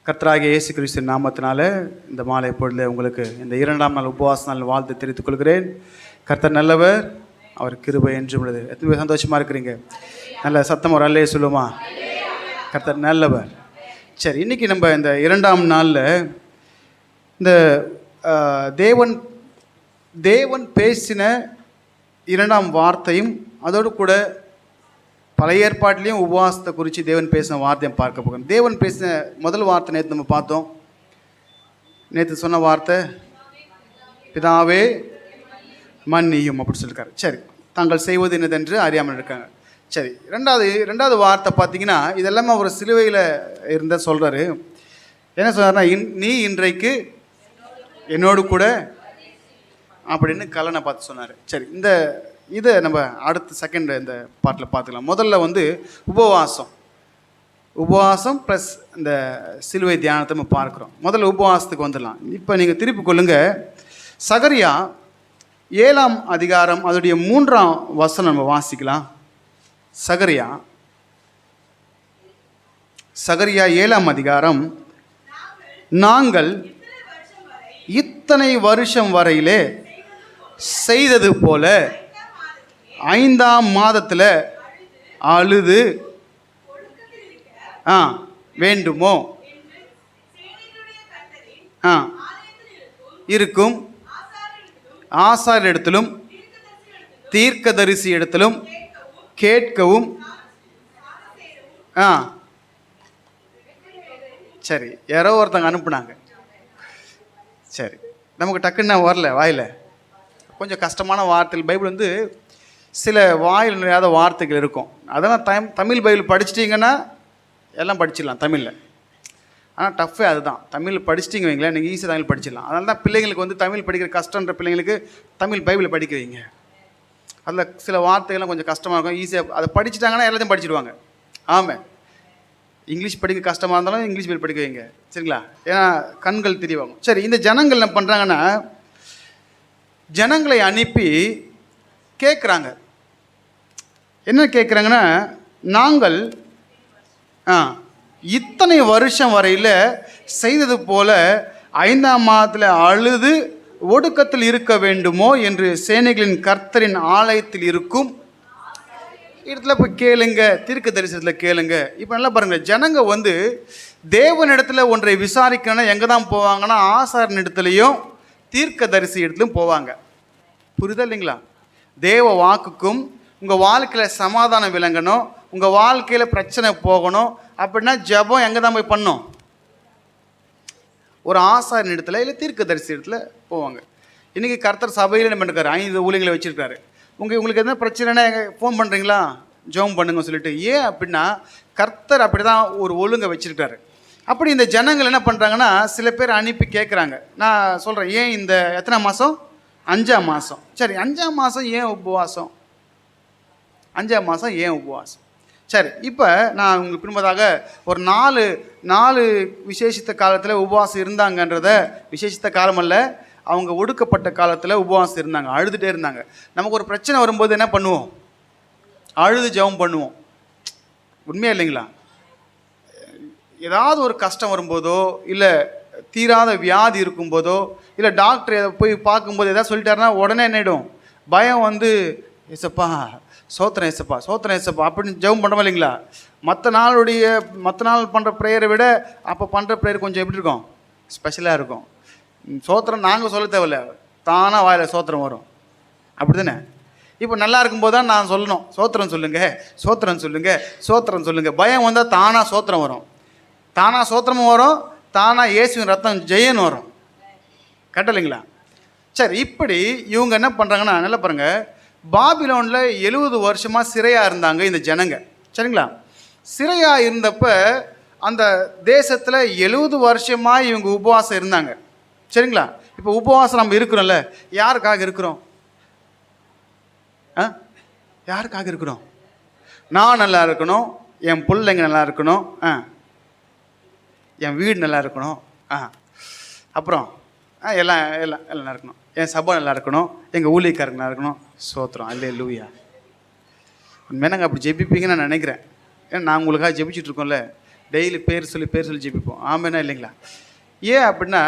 கர்த்தராகிய இயேசு கிறிஸ்துவின் நாமத்தினால இந்த மாலை பொழுது உங்களுக்கு இந்த 2ஆம் நாள் உபவாச நாள் வாழ்த்து தெரிவித்துக் கொள்கிறேன். கர்த்தர் நல்லவர், அவர் கிருபை என்றும் உள்ளது. எத்தனை பேர் சந்தோஷமாக இருக்கிறீங்க? நல்ல சத்தம் ஒரு அல்லையே சொல்லுமா? கர்த்தர் நல்லவர். சரி, இன்றைக்கி நம்ம இந்த 2ஆம் நாளில் இந்த தேவன் பேசின 2ஆம் வார்த்தையும் அதோடு கூட பழைய ஏற்பாட்டிலையும் உபவாசத்தை குறித்து தேவன் பேசின வார்த்தையை பார்க்க போகிறோம். தேவன் பேசின முதல் வார்த்தை நேற்று நம்ம பார்த்தோம். நேற்று சொன்ன வார்த்தை பிதாவே மன்னியும் அப்படின்னு சொல்லியிருக்காரு. சரி, தாங்கள் செய்வது என்னதென்று அறியாமல் இருக்காங்க. சரி, ரெண்டாவது வார்த்தை பார்த்தீங்கன்னா இதெல்லாமே ஒரு சிலுவையில் இருந்த சொல்கிறாரு. என்ன சொன்னார்னா, நீ இன்றைக்கு என்னோடு கூட அப்படின்னு கல்லனை பார்த்து சொன்னார். சரி, இதை நம்ம அடுத்த செகண்ட் இந்த பாட்டில் பார்த்துக்கலாம். முதல்ல உபவாசம் ப்ளஸ் இந்த சிலுவை தியானத்தை நம்ம பார்க்குறோம். முதல்ல உபவாசத்துக்கு வந்துடலாம். இப்போ நீங்கள் திருப்பி கொள்ளுங்க. சகரியா 7ஆம் அதிகாரம் அதோடைய 3ஆம் வசனம் நம்ம வாசிக்கலாம். சகரியா 7ஆம் அதிகாரம், நாங்கள் இத்தனை வருஷம் வரையிலே செய்தது போல 5ஆம் மாதத்தில் அழுது வேண்டுமோ இருக்கும் ஆசார் இடத்திலும் தீர்க்கதரிசி இடத்திலும் கேட்கவும். சரி, யாரோ ஒருத்தங்க அனுப்புனாங்க. சரி, நமக்கு டக்குன்னு வரல வாயில். கொஞ்சம் கஷ்டமான வார்த்தைகள். பைபிள் சில வாயில் நிறையாத வார்த்தைகள் இருக்கும். அதெல்லாம் தமிழ் பைபிள் படிச்சிட்டிங்கன்னா எல்லாம் படிச்சிடலாம் தமிழில். ஆனால் டஃப்பே அதுதான். தமிழ் படிச்சிட்டிங்க வைங்களேன், நீங்கள் ஈஸியாக தமிழ் படிச்சிடலாம். அதனால தான் பிள்ளைங்களுக்கு தமிழ் படிக்கிற கஷ்டன்ற பிள்ளைங்களுக்கு தமிழ் பைபிளை படிக்க வைங்க. அதில் சில வார்த்தைகள்லாம் கொஞ்சம் கஷ்டமாக இருக்கும். ஈஸியாக அதை படிச்சுட்டாங்கன்னா எல்லாத்தையும் படிச்சிடுவாங்க. ஆமாம், இங்கிலீஷ் படிக்க கஷ்டமாக இருந்தாலும் இங்கிலீஷ் பைபிள் படிக்க வைங்க. சரிங்களா? ஏன்னா கண்கள் தெரியவாங்க. சரி, இந்த ஜனங்கள் என்ன பண்ணுறாங்கன்னா, ஜனங்களை அனுப்பி கேட்குறாங்க. என்ன கேட்குறாங்கன்னா, நாங்கள் இத்தனை வருஷம் வரையில் செய்தது போல 5ஆம் மாதத்தில் அழுது ஒடுக்கத்தில் இருக்க வேண்டுமோ என்று சேனைகளின் கர்த்தரின் ஆலயத்தில் இருக்கும் இடத்துல போய் கேளுங்க, தீர்க்க தரிசனத்தில் கேளுங்க. இப்போ நல்லா பாருங்கள், ஜனங்க தேவனிடத்தில் ஒன்றை விசாரிக்கணும்னா எங்கே தான் போவாங்கன்னா, ஆசாரின் இடத்துலையும் தீர்க்க தரிசி இடத்துலையும் போவாங்க. புரியுதா இல்லைங்களா? தேவ வாக்குக்கும் உங்கள் வாழ்க்கையில் சமாதானம் விளங்கணும், உங்கள் வாழ்க்கையில் பிரச்சனை போகணும் அப்படின்னா ஜெபம் எங்கே தான் போய் பண்ணோம்? ஒரு ஆசாரின் இடத்துல இல்லை தீர்க்க தரிசி இடத்துல போவாங்க. இன்றைக்கி கர்த்தர் சபையில் என்ன பண்ணிருக்காரு? 5 ஊழியர்களை வச்சுருக்காரு. உங்களுக்கு எதனா பிரச்சனைனா ஃபோன் பண்ணுறீங்களா, ஜெபம் பண்ணுங்க சொல்லிட்டு. ஏன் அப்படின்னா கர்த்தர் அப்படி தான் ஒரு ஒழுங்கை வச்சுருக்காரு. அப்படி இந்த ஜனங்கள் என்ன பண்ணுறாங்கன்னா, சில பேர் அனுப்பி கேட்குறாங்க. நான் சொல்கிறேன், ஏன் இந்த எத்தனை மாதம்? 5ஆம் மாதம். சரி, 5ஆம் மாதம் ஏன் உபவாசம்? 5ஆம் மாதம் ஏன் உபவாசம்? சரி, இப்போ நான் உங்களுக்கு பின்பதாக ஒரு 4 விசேஷித்த காலத்தில் உபவாசம் இருந்தாங்கன்றத, விசேஷித்த காலம் அல்ல, அவங்க ஒடுக்கப்பட்ட காலத்தில் உபவாசம் இருந்தாங்க, அழுதுகிட்டே இருந்தாங்க. நமக்கு ஒரு பிரச்சனை வரும்போது என்ன பண்ணுவோம்? அழுது ஜெபம் பண்ணுவோம். உண்மையா இல்லைங்களா? ஏதாவது ஒரு கஷ்டம் வரும்போதோ, இல்லை தீராத வியாதி இருக்கும்போதோ, இல்லை டாக்டர் போய் பார்க்கும்போது எதாவது சொல்லிட்டாருன்னா உடனே என்னிடும் பயம் ஏசப்பா சோத்திரம் ஏசப்பா அப்படின்னு ஜெபம் பண்ணுறோம் இல்லைங்களா? மற்ற நாள் பண்ணுற ப்ரேயரை விட அப்போ பண்ணுற ப்ரேயர் கொஞ்சம் எப்படி இருக்கும்? ஸ்பெஷலாக இருக்கும். சோத்திரம் நாங்கள் சொல்ல தேவையில்ல, தானாக வாயில் சோத்திரம் வரும். அப்படி தானே? இப்போ நல்லா இருக்கும்போது தான் நான் சொல்லணும், சோத்திரம் சொல்லுங்கள். பயம் வந்தால் தானாக சோத்திரம் வரும். தானாக சோத்திரமும் வரும், தானாக இயேசுவின் ரத்தம் ஜெயன்னு வரும். கட்டலைங்களா? சரி, இப்படி இவங்க என்ன பண்ணுறாங்கன்னா, நல்லா பாருங்கள், பாபிலோனில் 70 வருஷமாக சிறையாக இருந்தாங்க இந்த ஜனங்க. சரிங்களா? சிறையாக இருந்தப்ப அந்த தேசத்தில் 70 வருஷமாக இவங்க உபவாசம் இருந்தாங்க. சரிங்களா? இப்போ உபவாசம் நம்ம இருக்கிறோம்ல, யாருக்காக இருக்கிறோம்? யாருக்காக இருக்கிறோம்? நான் நல்லா இருக்கணும், என் பிள்ளைங்க நல்லா இருக்கணும், என் வீடு நல்லா இருக்கணும், அப்புறம் எல்லாம் நல்லா இருக்கணும், என் சபை நல்லா இருக்கணும், எங்கள் ஊழியக்காரங்க நல்லா இருக்கணும். சோத்திரம், அல்லேலூயா. உண்மையாக நாங்கள் அப்படி ஜெபிப்பீங்கன்னு நான் நினைக்கிறேன். ஏன்னா நான் உங்களுக்காக ஜெபிச்சுட்ருக்கோம்ல. டெய்லி பேர் சொல்லி ஜெபிப்போம். ஆமேனா இல்லைங்களா? ஏன் அப்படின்னா,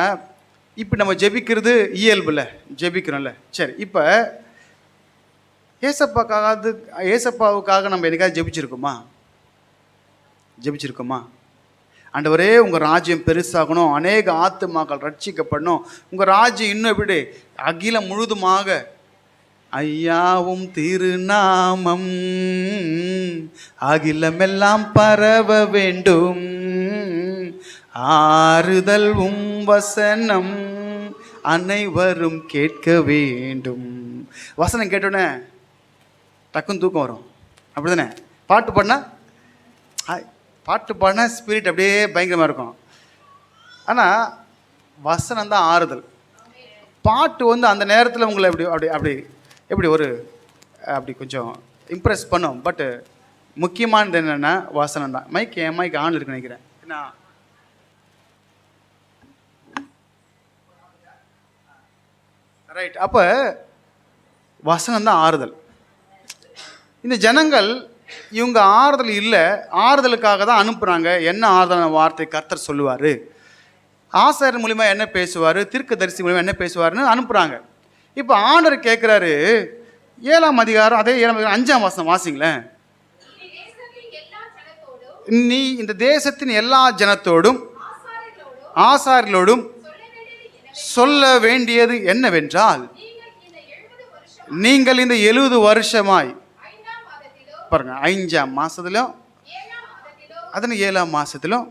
இப்போ நம்ம ஜெபிக்கிறது இயல்புல ஜெபிக்கிறோம்ல. சரி, இப்போ ஏசப்பாவுக்காக நம்ம என்னைக்காவது ஜெபிச்சிருக்கோமா? ஆண்டவரே, உங்கள் ராஜ்யம் பெருசாகணும், அநேக ஆத்துமாக்கள் ரட்சிக்கப்படணும், உங்கள் ராஜ்யம் இன்னும் எப்படி அகிலம் முழுதுமாக, ஐயாவும் திருநாமம் அகிலமெல்லாம் பரவ வேண்டும், ஆறுதல் வசனம் அனைவரும் கேட்க வேண்டும். வசனம் கேட்டோன்னே டக்குன்னு தூக்கம் வரும், அப்படிதானே? பாட்டு பாடினா ஸ்பிரிட் அப்படியே பயங்கரமாக இருக்கும். ஆனால் வசனம் தான் ஆறுதல். பாட்டு வந்து அந்த நேரத்தில் உங்களை எப்படி அப்படி கொஞ்சம் இம்ப்ரெஸ் பண்ணும். பட்டு முக்கியமானது என்னென்னா வசனம் தான். என் மைக் ஆன் இருக்குன்னு நினைக்கிறேன். என்ன ரைட்? அப்போ வசனம் தான் ஆறுதல். இந்த ஜனங்கள் இவங்க ஆறுதல் இல்லை, ஆறுதலுக்காக தான் அனுப்புகிறாங்க. என்ன ஆறுதல் வார்த்தை கர்த்தர் சொல்லுவார், ஆசாரியர் மூலிமா என்ன பேசுவார், தீர்க்கதரிசி மூலிமா என்ன பேசுவார்னு அனுப்புகிறாங்க. இப்போ ஆண்டவர் கேட்குறாரு, 7ஆம் அதிகாரம், அதே 7ஆம் அதிகாரம் 5ஆம் வசனம் வாசிங்களேன். நீ இந்த தேசத்தின் எல்லா ஜனத்தோடும் ஆசாரியர்களோடும் சொல்ல வேண்டியது என்னவென்றால், நீங்கள் இந்த 70 வருஷமாய் பாருங்க, 5ஆம் மாதத்திலும் அதனை 7ஆம் மாதத்திலும்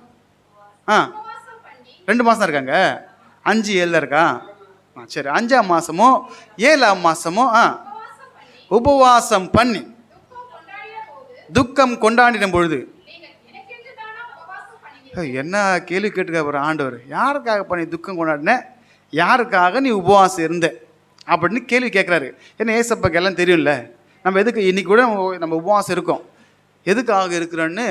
2 மாதம் இருக்காங்க, 5 7 இருக்கா? சரி, 5ஆம் மாதமோ 7ஆம் மாதமோ உபவாசம் பண்ணி துக்கம் கொண்டாடின பொழுது, என்ன கேள்வி கேட்டுக்க ஆண்டவர், யாருக்காக பண்ணி துக்கம் கொண்டாடின, யாருக்காக நீ உபவாசம் இருந்த அப்படின்னு கேள்வி கேட்குறாரு. ஏன்னா ஏசப்பாக்கு எல்லாம் தெரியும்ல, நம்ம எதுக்கு இன்றைக்கி கூட நம்ம உபவாசம் இருக்கோம், எதுக்காக இருக்கிறோன்னு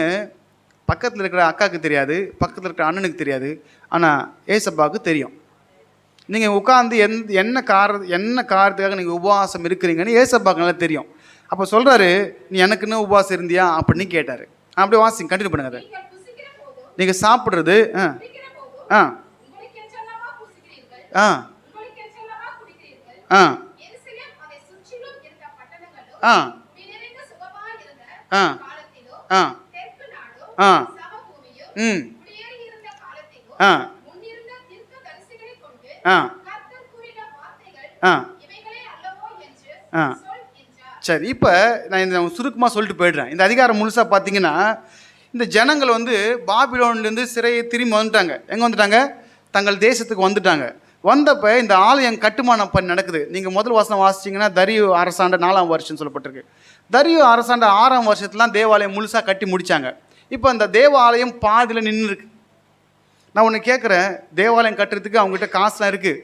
பக்கத்தில் இருக்கிற அக்காவுக்கு தெரியாது, பக்கத்தில் இருக்கிற அண்ணனுக்கு தெரியாது, ஆனால் ஏசப்பாவுக்கு தெரியும். நீங்கள் உட்காந்து என்ன காரணத்துக்காக நீங்கள் உபவாசம் இருக்கிறீங்கன்னு ஏசப்பாவுக்கு நல்லா தெரியும். அப்போ சொல்கிறாரு, நீ எனக்குன்னு உபவாசம் இருந்தியா அப்படின்னு கேட்டார். அப்படியே வாசிங்க, கண்டினியூ பண்ணுங்க. அதை நீங்கள் சாப்பிட்றது சரி, இப்போ நான் இந்த சுருக்கமாக சொல்லிட்டு போயிடுறேன். இந்த அதிகாரம் முழுசாக பார்த்தீங்கன்னா, இந்த ஜனங்கள் வந்து பாபிலோன்லேருந்து சிறையை திரும்பி வந்துட்டாங்க. எங்கே வந்துட்டாங்க? தங்கள் தேசத்துக்கு வந்துட்டாங்க. வந்தப்போ இந்த ஆலயம் கட்டுமானம் பண்ணி நடக்குது. நீங்கள் முதல் வசனம் வாசிச்சிங்கன்னா தரியு அரசாண்ட 4ஆம் வருஷம் சொல்லப்பட்டிருக்கு. தரியு அரசாண்ட 6ஆம் வருஷத்துலாம் தேவாலயம் முழுசாக கட்டி முடித்தாங்க. இப்போ அந்த தேவாலயம் பாதியில் நின்று இருக்கு. நான் ஒன்று கேட்குறேன், தேவாலயம் கட்டுறதுக்கு அவங்ககிட்ட காசுலாம் இருக்குது,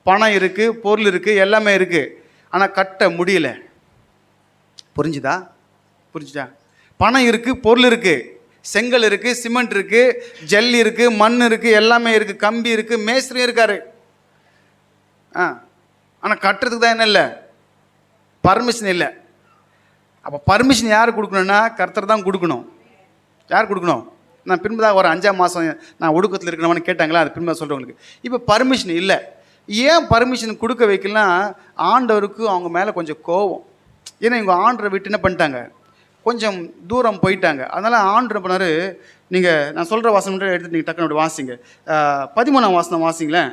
பணம் இருக்குது, பொருள் இருக்குது, எல்லாமே இருக்குது, ஆனால் கட்ட முடியல. புரிஞ்சுதா? பணம் இருக்குது, பொருள் இருக்குது, செங்கல் இருக்குது, சிமெண்ட் இருக்குது, ஜல்லி இருக்குது, மண் இருக்குது, எல்லாமே இருக்குது, கம்பி இருக்குது, மேஸ்திரியும் இருக்காரு. ஆனால் கட்டுறதுக்கு தான் என்ன இல்லை, பர்மிஷன் இல்லை. அப்போ பர்மிஷன் யார் கொடுக்கணுன்னா கர்த்தர் தான் கொடுக்கணும். யார் கொடுக்கணும்? நான் பின்பதாக ஒரு 5ஆம் மாதம் நான் ஒடுக்கத்தில் இருக்கிறவனு கேட்டாங்களா, அது பின்பதாக சொல்கிறவங்களுக்கு. இப்போ பர்மிஷன் இல்லை. ஏன் பர்மிஷன் கொடுக்க வைக்கலாம்? ஆண்டவருக்கு அவங்க மேலே கொஞ்சம் கோவம். ஏன்னா இவங்க ஆண்டரை விட்டு என்ன பண்ணிட்டாங்க, கொஞ்சம் தூரம் போயிட்டாங்க. அதனால் ஆண்டர் பண்ணார், நீங்கள் நான் சொல்கிற வாசனம் மட்டும் எடுத்து நீங்கள் டக்குனு வாசிங்க. 13ஆம் வாசனம் வாசிங்களேன்.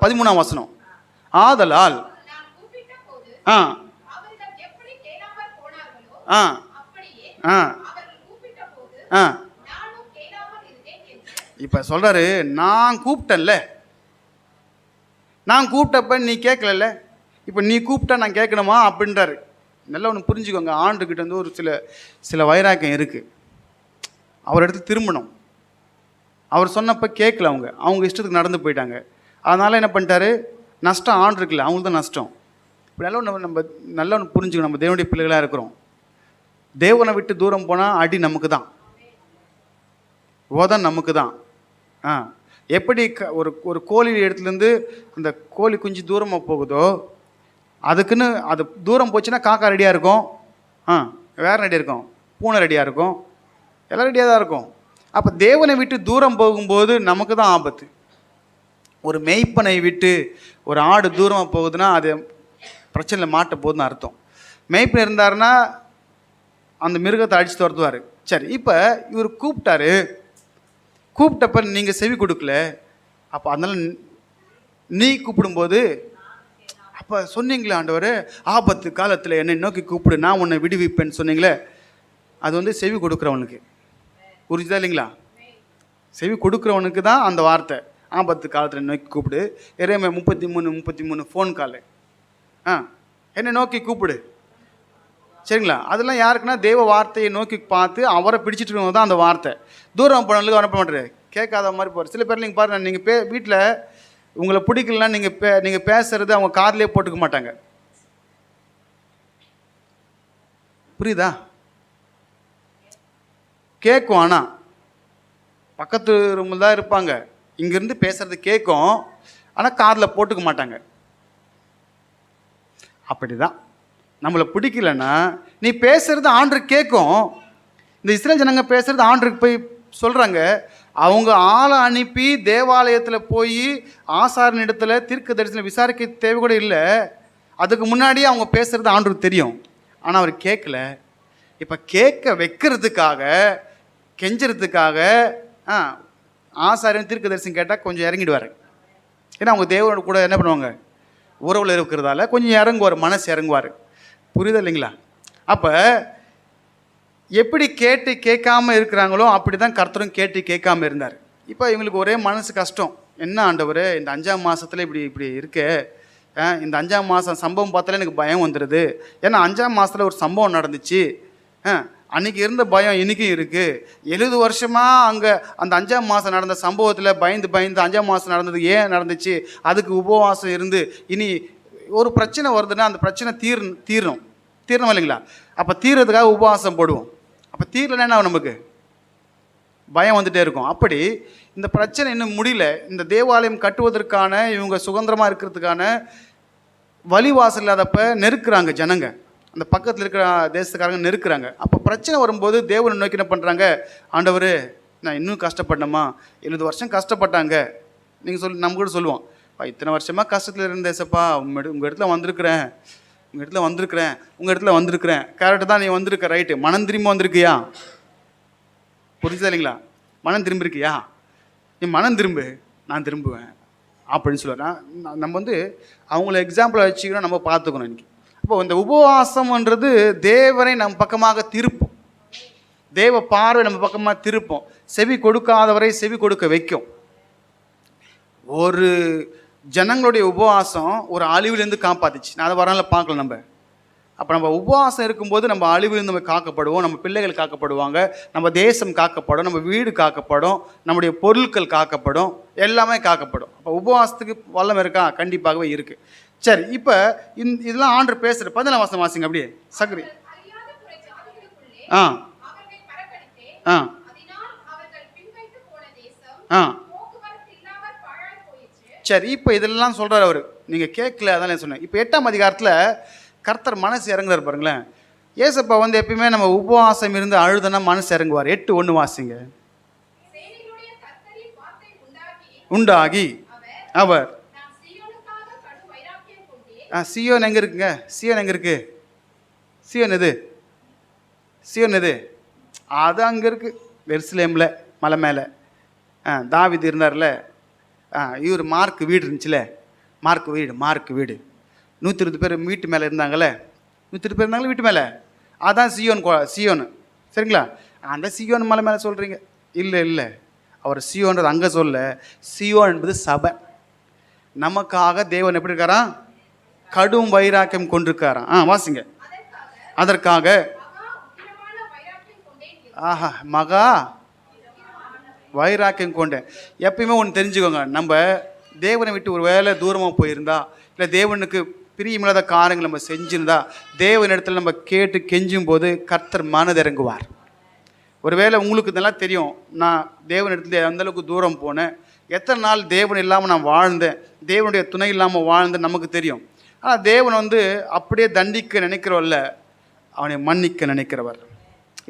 13ஆம் வசனம். ஆதலால் இப்போ சொல்கிறாரு, நான் கூப்பிட்டேன்ல, நான் கூப்பிட்டப்ப நீ கேட்கல, இப்போ நீ கூப்பிட்டா நான் கேட்கணுமா அப்படின்றாரு. நல்லா ஒன்று புரிஞ்சுக்கோங்க, ஆண்டுக்கிட்ட வந்து ஒரு சில வைராக்கியம் இருக்குது. அவர் எடுத்து திரும்பணும். அவர் சொன்னப்போ கேட்கல, அவங்க இஷ்டத்துக்கு நடந்து போயிட்டாங்க. அதனால் என்ன பண்ணிட்டாரு, நஷ்டம் ஆண்டு இருக்குல்ல, அவங்களுக்கு தான் நஷ்டம். இப்போ நல்லா ஒன்று புரிஞ்சுக்கணும், நம்ம தேவனுடைய பிள்ளைகளாக இருக்கிறோம். தேவனை விட்டு தூரம் போனால் அடி நமக்கு தான், உதம் நமக்கு தான். எப்படி ஒரு கோழி இடத்துலேருந்து அந்த கோழி குஞ்சு தூரமாக போகுதோ, அதுக்குன்னு அது தூரம் போச்சுன்னா காக்கா ரெடியாக இருக்கும், வேறு ரெடியாக இருக்கும், பூனை ரெடியாக இருக்கும், எல்லாம் ரெடியாக தான் இருக்கும். அப்போ தேவனை விட்டு தூரம் போகும்போது நமக்கு தான் ஆபத்து. ஒரு மேய்ப்பனை விட்டு ஒரு ஆடு தூரமாக போகுதுன்னா அது பிரச்சனையில் மாட்ட போகுதுன்னு அர்த்தம். மேய்ப்பன் இருந்தாருன்னா அந்த மிருகத்தை அடித்து துரத்துவார். சரி, இப்போ இவர் கூப்பிட்டப்ப நீங்கள் செவி கொடுக்கல. அப்போ அதனால் நீ கூப்பிடும்போது, அப்போ சொன்னீங்களே ஆண்டவர், ஆபத்து காலத்தில் என்னை நோக்கி கூப்பிடு, நான் உன்னை விடுவிப்பேன்னு சொன்னீங்களே, அது வந்து செவி கொடுக்குறவனுக்கு புரிஞ்சுதா இல்லைங்களா? செவி கொடுக்குறவனுக்கு தான் அந்த வார்த்தை, ஆபத்து காலத்தில் நோக்கி கூப்பிடு. எரேமியா 33 ஃபோன் காலு, என்னை நோக்கி கூப்பிடு. சரிங்களா? அதெல்லாம் யாருக்குன்னா தேவ வார்த்தையை நோக்கி பார்த்து அவரை பிடிச்சிட்டு இருக்கவங்க தான் அந்த வார்த்தை. தூரம் போனவங்களுக்கு அனுப்ப மாட்டேரு, கேட்காத மாதிரி போகிற. சில பேர் நீங்கள் பாருங்கள், நீங்கள் வீட்டில் உங்களை பிடிக்கலன்னா நீங்கள் பேசுறது அவங்க காதிலே போட்டுக்க மாட்டாங்க. புரியுதா? கேட்கும், ஆனால் பக்கத்து ரூமில் தான் இருப்பாங்க, இங்கேருந்து பேசுறது கேட்கும், ஆனால் காதில் போட்டுக்க மாட்டாங்க. அப்படி தான் நம்மளை பிடிக்கலன்னா நீ பேசுறது ஆண்டருக்கு கேட்கும். இந்த இஸ்ரேல் ஜனங்க பேசுறது ஆண்டருக்கு போய் சொல்கிறாங்க. அவங்க ஆளை அனுப்பி தேவாலயத்தில் போய் ஆசாரனிடத்தில் தீர்க்க தரிசனம் விசாரிக்க தேவை கூட இல்லை. அதுக்கு முன்னாடியே அவங்க பேசுகிறது ஆண்டருக்கு தெரியும், ஆனால் அவர் கேட்கல. இப்போ கேட்க வைக்கிறதுக்காக, கெஞ்சுறதுக்காக ஆசாரியன் தீர்க்க தரிசனம் கேட்டால் கொஞ்சம் இறங்கிடுவார். ஏன்னா அவங்க தேவனோட கூட என்ன பண்ணுவாங்க, உறவில் இருக்கிறதால கொஞ்சம் இறங்குவார், மனசு இறங்குவார். புரியுதா இல்லைங்களா? அப்போ எப்படி கேட்டு கேட்காம இருக்கிறாங்களோ அப்படி தான் கர்த்தரும் கேட்டு கேட்காம இருந்தார். இப்போ இவங்களுக்கு ஒரே மனசு கஷ்டம். என்ன ஆண்டவர், இந்த 5ஆம் மாதத்தில் இப்படி இருக்கு, இந்த 5ஆம் மாதம் சம்பவம் பார்த்தாலே எனக்கு பயம் வந்துடுது. ஏன்னா 5ஆம் மாதத்தில் ஒரு சம்பவம் நடந்துச்சு, அன்றைக்கி இருந்த பயம் இன்றைக்கும் இருக்குது. 70 வருஷமாக அங்கே அந்த 5ஆம் மாதம் நடந்த சம்பவத்தில் பயந்து 5ஆம் மாதம் நடந்தது ஏன் நடந்துச்சு, அதுக்கு உபவாசம் இருந்து இனி ஒரு பிரச்சனை வருதுன்னா அந்த பிரச்சனை தீரணும் இல்லைங்களா? அப்போ தீர்றதுக்காக உபவாசம் போடுவோம். அப்போ தீரலைன்னா நமக்கு பயம் வந்துகிட்டே இருக்கும். அப்படி இந்த பிரச்சனை இன்னும் முடியல. இந்த தேவாலயம் கட்டுவதற்கான இவங்க சுதந்திரமாக இருக்கிறதுக்கான வழிவாசல் இல்லாதப்ப நெருக்குறாங்க ஜனங்க, அந்த பக்கத்தில் இருக்கிற தேசத்துக்காரங்க நெருக்குறாங்க. அப்போ பிரச்சனை வரும்போது தேவனை நோக்கி என்ன பண்ணுறாங்க, ஆண்டவர் நான் இன்னும் கஷ்டப்பட்டேம்மா, 70 வருஷம் கஷ்டப்பட்டாங்க. நீங்கள் நம்ம கூட சொல்லுவோம், இத்தனை வருஷமாக கஷ்டத்தில் இருந்தேசப்பா, உங்கள் இடத்துல வந்திருக்கிறேன். கரெக்டு தான், நீ வந்திருக்க, ரைட்டு. மனம் திரும்பி வந்திருக்கியா? புரிஞ்சுதா இல்லைங்களா? மனம் திரும்பிருக்கியா? நீ மனம் திரும்பு, நான் திரும்புவேன் அப்படின்னு சொல்லுவேன். நம்ம வந்து அவங்கள எக்ஸாம்பிளை வச்சுக்கணும், நம்ம பார்த்துக்கணும் இன்றைக்கி. அப்போ இந்த உபவாசம்ன்றது தேவனை நம்ம பக்கமாக திருப்போம், தேவ பார்வை நம்ம பக்கமாக திருப்போம், செவி கொடுக்காதவரை செவி கொடுக்க வைக்கும். ஒரு ஜனங்களுடைய உபவாசம் ஒரு அழிவிலேருந்து காப்பாத்துச்சு. நான் அதை வரனால பார்க்கல நம்ம. அப்போ நம்ம உபவாசம் இருக்கும்போது நம்ம அழிவிலிருந்து நம்ம காக்கப்படுவோம், நம்ம பிள்ளைகள் காக்கப்படுவாங்க, நம்ம தேசம் காக்கப்படும், நம்ம வீடு காக்கப்படும், நம்முடைய பொருட்கள் காக்கப்படும், எல்லாமே காக்கப்படும். அப்போ உபவாசத்துக்கு வல்லம் இருக்கா? கண்டிப்பாகவே இருக்குது. சரி, இப்போ இதெல்லாம் ஆண்டவர் பேசுகிற 14ஆம் வசனம் வாசிங்க அப்படியே சக்கரி. சரி, இப்போ இதெல்லாம் சொல்கிறார் அவர், நீங்கள் கேட்கல, அதான் சொன்னேன். இப்போ 8ஆம் அதிகாரத்தில் கர்த்தர் மனசு இறங்குறாரு பாருங்களேன். ஏசப்பா வந்து எப்பயுமே நம்ம உபவாசம் இருந்து அழுதுனா மனசு இறங்குவார். 8:1 வாசிங்க. உண்டாகி அவர் சியோன் எங்கே இருக்குங்க? சியோன் எங்கே இருக்கு? சியோன் எது? அது அங்கே இருக்குது, எருசலேமில் மலை மேலே. தாவீது இருந்தார்ல, இவர் மார்க் வீடு இருந்துச்சுல, மார்க் வீடு 120 பேர் வீட்டு மேலே இருந்தாங்களே, 120 பேர் இருந்தாங்களே வீட்டு மேலே, அதான் சியோன். சரிங்களா? அந்த சியோன் மலை மேலே சொல்கிறீங்க. இல்லை, அவர் சியோன்றது அங்கே சொல்ல, சியோன் என்பது சபை. நமக்காக தேவன் எப்படி இருக்காராம்? கடும் வைராக்கியம் கொண்டிருக்காராம். வாசிங்க. அதற்காக மகா வைராக்கியம் கொண்டேன். எப்பயுமே ஒன்று தெரிஞ்சுக்கோங்க, நம்ம தேவனை விட்டு ஒரு வேளை தூரமாக போயிருந்தா, இல்லை தேவனுக்கு பிரியமில்லாத காரியங்கள் நம்ம செஞ்சுருந்தா, தேவனிடத்தில் நம்ம கேட்டு கெஞ்சும் போது கர்த்தர் மனதிறங்குவார். ஒருவேளை உங்களுக்கு இதெல்லாம் தெரியும், நான் தேவனிடத்துல அந்தளவுக்கு தூரம் போனேன், எத்தனை நாள் தேவன் இல்லாமல் நான் வாழ்ந்தேன், தேவனுடைய துணை இல்லாமல் வாழ்ந்தேன் நமக்கு தெரியும். ஆனால் தேவன் வந்து அப்படியே தண்டிக்க நினைக்கிறவல்ல, அவனை மன்னிக்க நினைக்கிறவர்.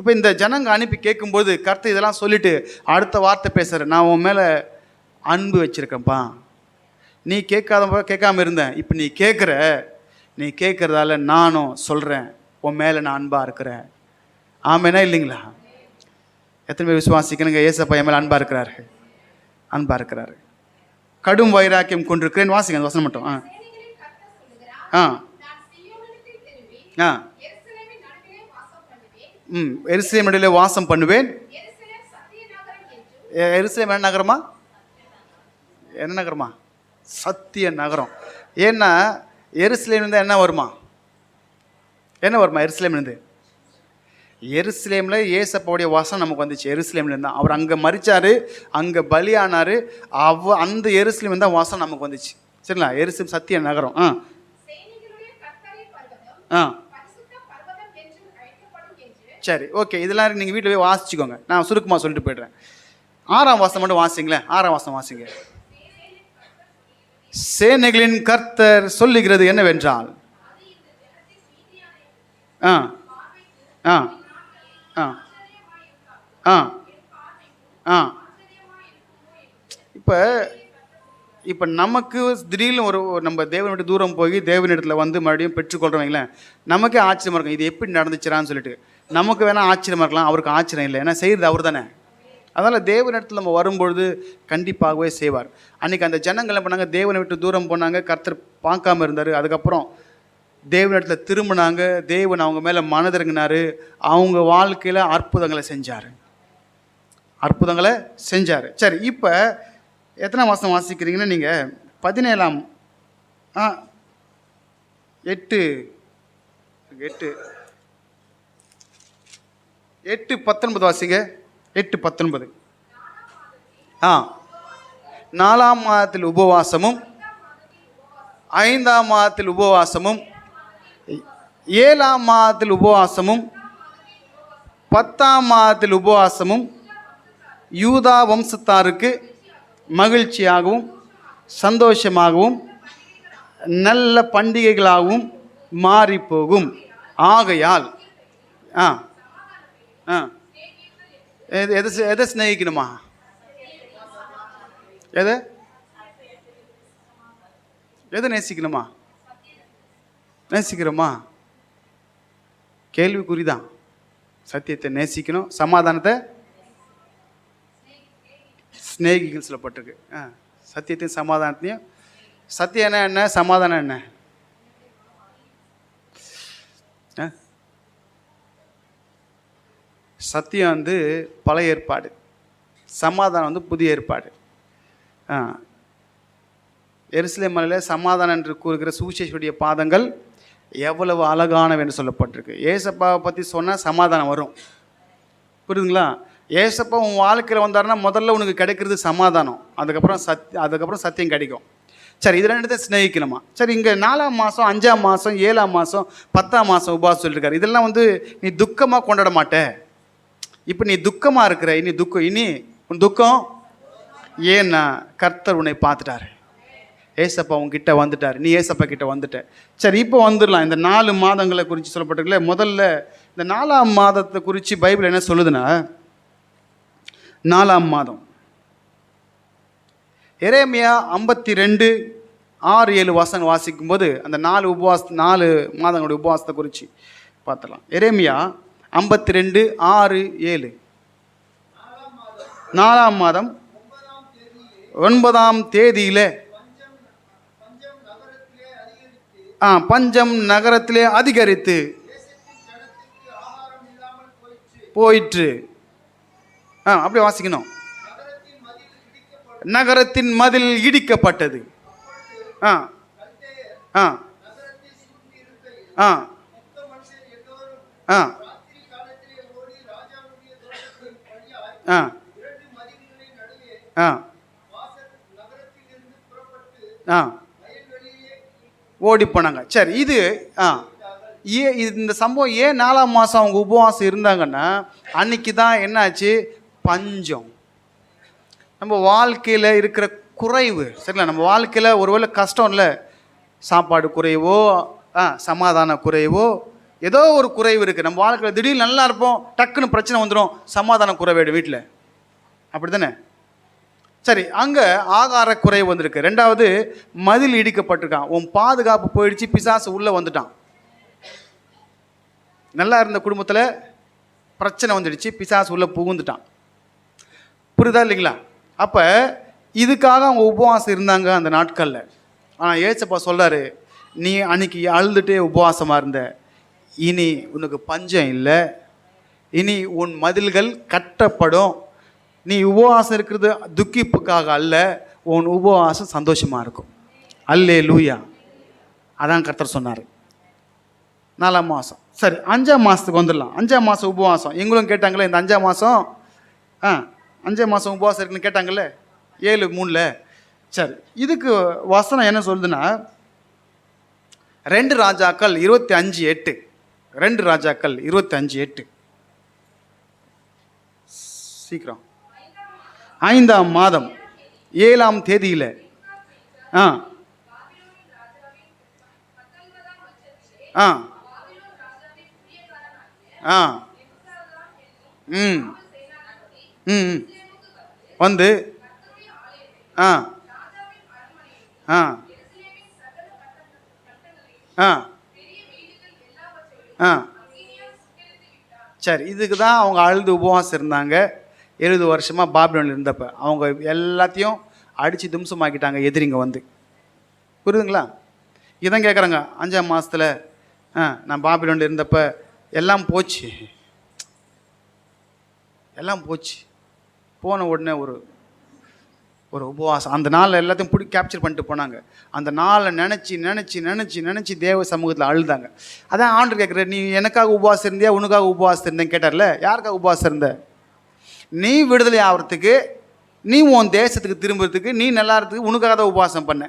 இப்போ இந்த ஜனங்க அனுப்பி கேட்கும்போது கர்த்தர் இதெல்லாம் சொல்லிவிட்டு அடுத்த வார்த்தை பேசுகிறேன், நான் உன் மேலே அன்பு வச்சுருக்கேன்ப்பா, நீ கேட்காம இருந்தேன், இப்போ நீ கேட்குறதால நானும் சொல்கிறேன் உன் மேலே நான் அன்பாக இருக்கிறேன். ஆமேனா இல்லைங்களா? எத்தனை பேர் விசுவாசிக்கணுங்க ஏசப்பா என் மேலே அன்பாக இருக்கிறாரு. கடும் வைராக்கியம் கொண்டிருக்கிறேன். வாசிங்க அந்த வசனம் மட்டும். எருசலேம் நடுவிலே வாசம் பண்ணுவேன். எருசலேம் என்ன நகரமா? சத்திய நகரம். ஏன்னா எருசலேம்லேருந்து என்ன வருமா எருசலேம்லேருந்து? எருசலேமில் ஏசப்பாவுடைய வாசம் நமக்கு வந்துச்சு. எருசலேம்லேருந்து தான் அவர் அங்கே மரித்தார், அங்கே பலியானார். அந்த எருசலேம் தான் வாசம் நமக்கு வந்துச்சு. சரிங்களா? எருசலேம் சத்திய நகரம். சரி, ஓகே. இதெல்லாம் நீங்கள் வீட்டில் போய் வாசிச்சுக்கோங்க. நான் சுருக்கமாக சொல்லிட்டு போய்ட்றேன். 6ஆம் வாசம் மட்டும் வாசிங்களேன். 6ஆம் வாசம் வாசிங்க. சேனைகளின் கர்த்தர் சொல்லுகிறது என்னவென்றால், இப்போ நமக்கு திடீர்னு நம்ம தேவனை விட்டு தூரம் போய் தேவனிடத்தில் வந்து மறுபடியும் பெற்றுக்கொள்கிறவங்களேன், நமக்கே ஆச்சரியமாக இருக்கும், இது எப்படி நடந்துச்சுறான்னு சொல்லிட்டு. நமக்கு வேணால் ஆச்சரியமாக இருக்கலாம், அவருக்கு ஆச்சரியம் இல்லை, ஏன்னா செய்கிறது அவர் தானே. அதனால் தேவனிடத்தில் நம்ம வரும்பொழுது கண்டிப்பாகவே செய்வார். அன்றைக்கி அந்த ஜனங்கள் என்ன பண்ணாங்க, தேவனை விட்டு தூரம் போனாங்க, கர்த்தர் பார்க்காம இருந்தார். அதுக்கப்புறம் தேவனிடத்தில் திரும்பினாங்க, தேவன் அவங்க மேலே மனதிறங்கினார், அவங்க வாழ்க்கையில் அற்புதங்களை செஞ்சார். சரி, இப்போ எத்தனை மாதம் வாசிக்கிறீங்கன்னா நீங்கள் 17ஆம் 8:19 வாசிங்க. 8:19. 4ஆம் மாதத்தில் உபவாசமும், 5ஆம் மாதத்தில் உபவாசமும், 7ஆம் மாதத்தில் உபவாசமும், 10ஆம் மாதத்தில் உபவாசமும் யூதா வம்சத்தாருக்கு மகிழ்ச்சியாகவும் சந்தோஷமாகவும் நல்ல பண்டிகைகளாகவும் மாறிப்போகும். ஆகையால் எதை சிநேகிக்கணுமா? எதை நேசிக்கிறோமா? கேள்விக்குறிதான். சத்தியத்தை நேசிக்கணும், சமாதானத்தை ஸ்நேகிகள் சொல்லப்பட்டிருக்கு. சத்தியத்தையும் சமாதானத்தையும். சத்தியம் என்ன, சமாதானம் என்ன? சத்தியம் வந்து பழைய ஏற்பாடு, சமாதானம் வந்து புதிய ஏற்பாடு. எருசலேம் மலையில் சமாதானம் என்று கூறுகிற சுவிசேஷனுடைய பாதங்கள் எவ்வளவு அழகானவை என்று சொல்லப்பட்டிருக்கு. ஏசப்பாவை பற்றி சொன்னால் சமாதானம் வரும். புரியுதுங்களா? ஏசப்பா உன் வாழ்க்கையில் வந்தாருன்னா முதல்ல உனக்கு கிடைக்கிறது சமாதானம், அதுக்கப்புறம் சத்தியம் கிடைக்கும். சரி, இது ரெண்டு தான் சிநேகிக்கணுமா? சரி, இங்கே 4ஆம் மாதம் 5ஆம் மாதம் 7ஆம் மாதம் 10ஆம் மாதம் உபவாசம் சொல்லியிருக்காரு. இதெல்லாம் வந்து நீ துக்கமாக கொண்டாட மாட்டே. இப்போ நீ துக்கமாக இருக்கிற, இனி உன் துக்கம் ஏன்னா கர்த்தர் உன்னை பார்த்துட்டாரு, ஏசப்பா உன்கிட்ட வந்துட்டார், நீ ஏசப்பா கிட்ட வந்துட்ட. சரி, இப்போ வந்துடலாம். இந்த 4 மாதங்களை குறித்து சொல்லப்பட்டிருக்கல. முதல்ல இந்த 4ஆம் மாதத்தை குறித்து பைபிள் என்ன சொல்லுதுன்னா, 4ஆம் மாதம் எரேமியா 52:6-7 வசனம் வாசிக்கும்போது அந்த 4 மாதங்களுடைய உபவாசத்தை குறித்து பார்த்துடலாம். எரேமியா 52:6-7. 4ஆம் மாதம் 9ஆம் தேதியில் பஞ்சம் நகரத்திலே அதிகரித்து போயிற்று. அப்படியே வாசிக்கணும். நகரத்தின் மதில் இடிக்கப்பட்டது. ஓடி போனாங்க. சரி, இது இந்த சம்பவம் ஏன் 4ஆம் மாதம் அவங்க உபவாசம் இருந்தாங்கன்னா, அன்னைக்கு தான் என்னாச்சு, பஞ்சம். நம்ம வாழ்க்கையில் இருக்கிற குறைவு, சரிங்களா? நம்ம வாழ்க்கையில் ஒருவேளை கஷ்டம் இல்லை, சாப்பாடு குறைவோ, சமாதான குறைவோ, ஏதோ ஒரு குறைவு இருக்குது நம்ம வாழ்க்கையில். திடீர்னு நல்லா இருப்போம், டக்குன்னு பிரச்சனை வந்துடும், சமாதானம் குறைவேடு வீட்டில். அப்படி தானே? சரி, அங்கே ஆகார குறைவு வந்திருக்கு. ரெண்டாவது, மதில் இடிக்கப்பட்டிருக்கான். உன் பாதுகாப்பு போயிடுச்சு, பிசாசு உள்ளே வந்துட்டான். நல்லா இருந்த குடும்பத்தில் பிரச்சனை வந்துடுச்சு, பிசாசு உள்ளே புகுந்துட்டான். புரியுதா இல்லைங்களா? அப்போ இதுக்காக அவங்க உபவாசம் இருந்தாங்க அந்த நாட்களில். ஆனால் ஏசப்பா சொல்கிறாரு, நீ அன்னைக்கு அழுதுகிட்டே உபவாசமாக இருந்த, இனி உனக்கு பஞ்சம் இல்லை, இனி உன் மதில்கள் கட்டப்படும். நீ உபவாசம் இருக்கிறது துக்கிப்புக்காக அல்ல, உன் உபவாசம் சந்தோஷமாக இருக்கும். அல்லேலூயா. அதான் கர்த்தர் சொன்னார். 4ஆம் மாதம். சரி, 5ஆம் மாதத்துக்கு வந்துடலாம். 5ஆம் மாதம் உபவாசம். எங்களும் கேட்டாங்களே இந்த 5ஆம் மாதம் 5ஆம் மாதம் உபவாசம் இருக்குன்னு கேட்டாங்கல்ல 7:3. சரி, இதுக்கு வசனம் என்ன சொல்லுதுன்னா 2 ராஜாக்கள் 25:8. 2 ராஜாக்கள் 25:8. சீக்கிரம். 5ஆம் மாதம் 7ஆம் தேதியில் ஆ ஆ ஆ ம் ம் வந்து ஆ ஆ ஆ ஆ சரி, இதுக்கு தான் அவங்க அழுது உபவாசம் இருந்தாங்க 70 வருஷமாக பாபிலோனில் இருந்தப்போ. அவங்க எல்லாத்தையும் அடித்து தும்சமாக்கிட்டாங்க எதிரிங்க வந்து. புரியுதுங்களா? இதான் கேட்குறாங்க 5ஆம் மாதத்தில் நான் பாபிலோனில் இருந்தப்போ எல்லாம் போச்சு, எல்லாம் போச்சு. போன உடனே ஒரு ஒரு உபவாசம் அந்த நாளில் எல்லாத்தையும் கேப்சர் பண்ணிட்டு போனாங்க. அந்த நாளை நினச்சி நினச்சி நினச்சி நினச்சி தேவ சமூகத்தில் அழுதாங்க. அதான் ஆண்டவர் கேட்குற, நீ எனக்காக உபவாசம் இருந்தியா உனக்காக உபவாசம் இருந்தேன்னு கேட்டார்ல. யாருக்காக உபவாசம் இருந்த? நீ விடுதலை ஆகிறதுக்கு, நீ உன் தேசத்துக்கு திரும்புறதுக்கு, நீ நல்லா இருக்கிறதுக்கு உனக்காக தான் உபவாசம் பண்ண.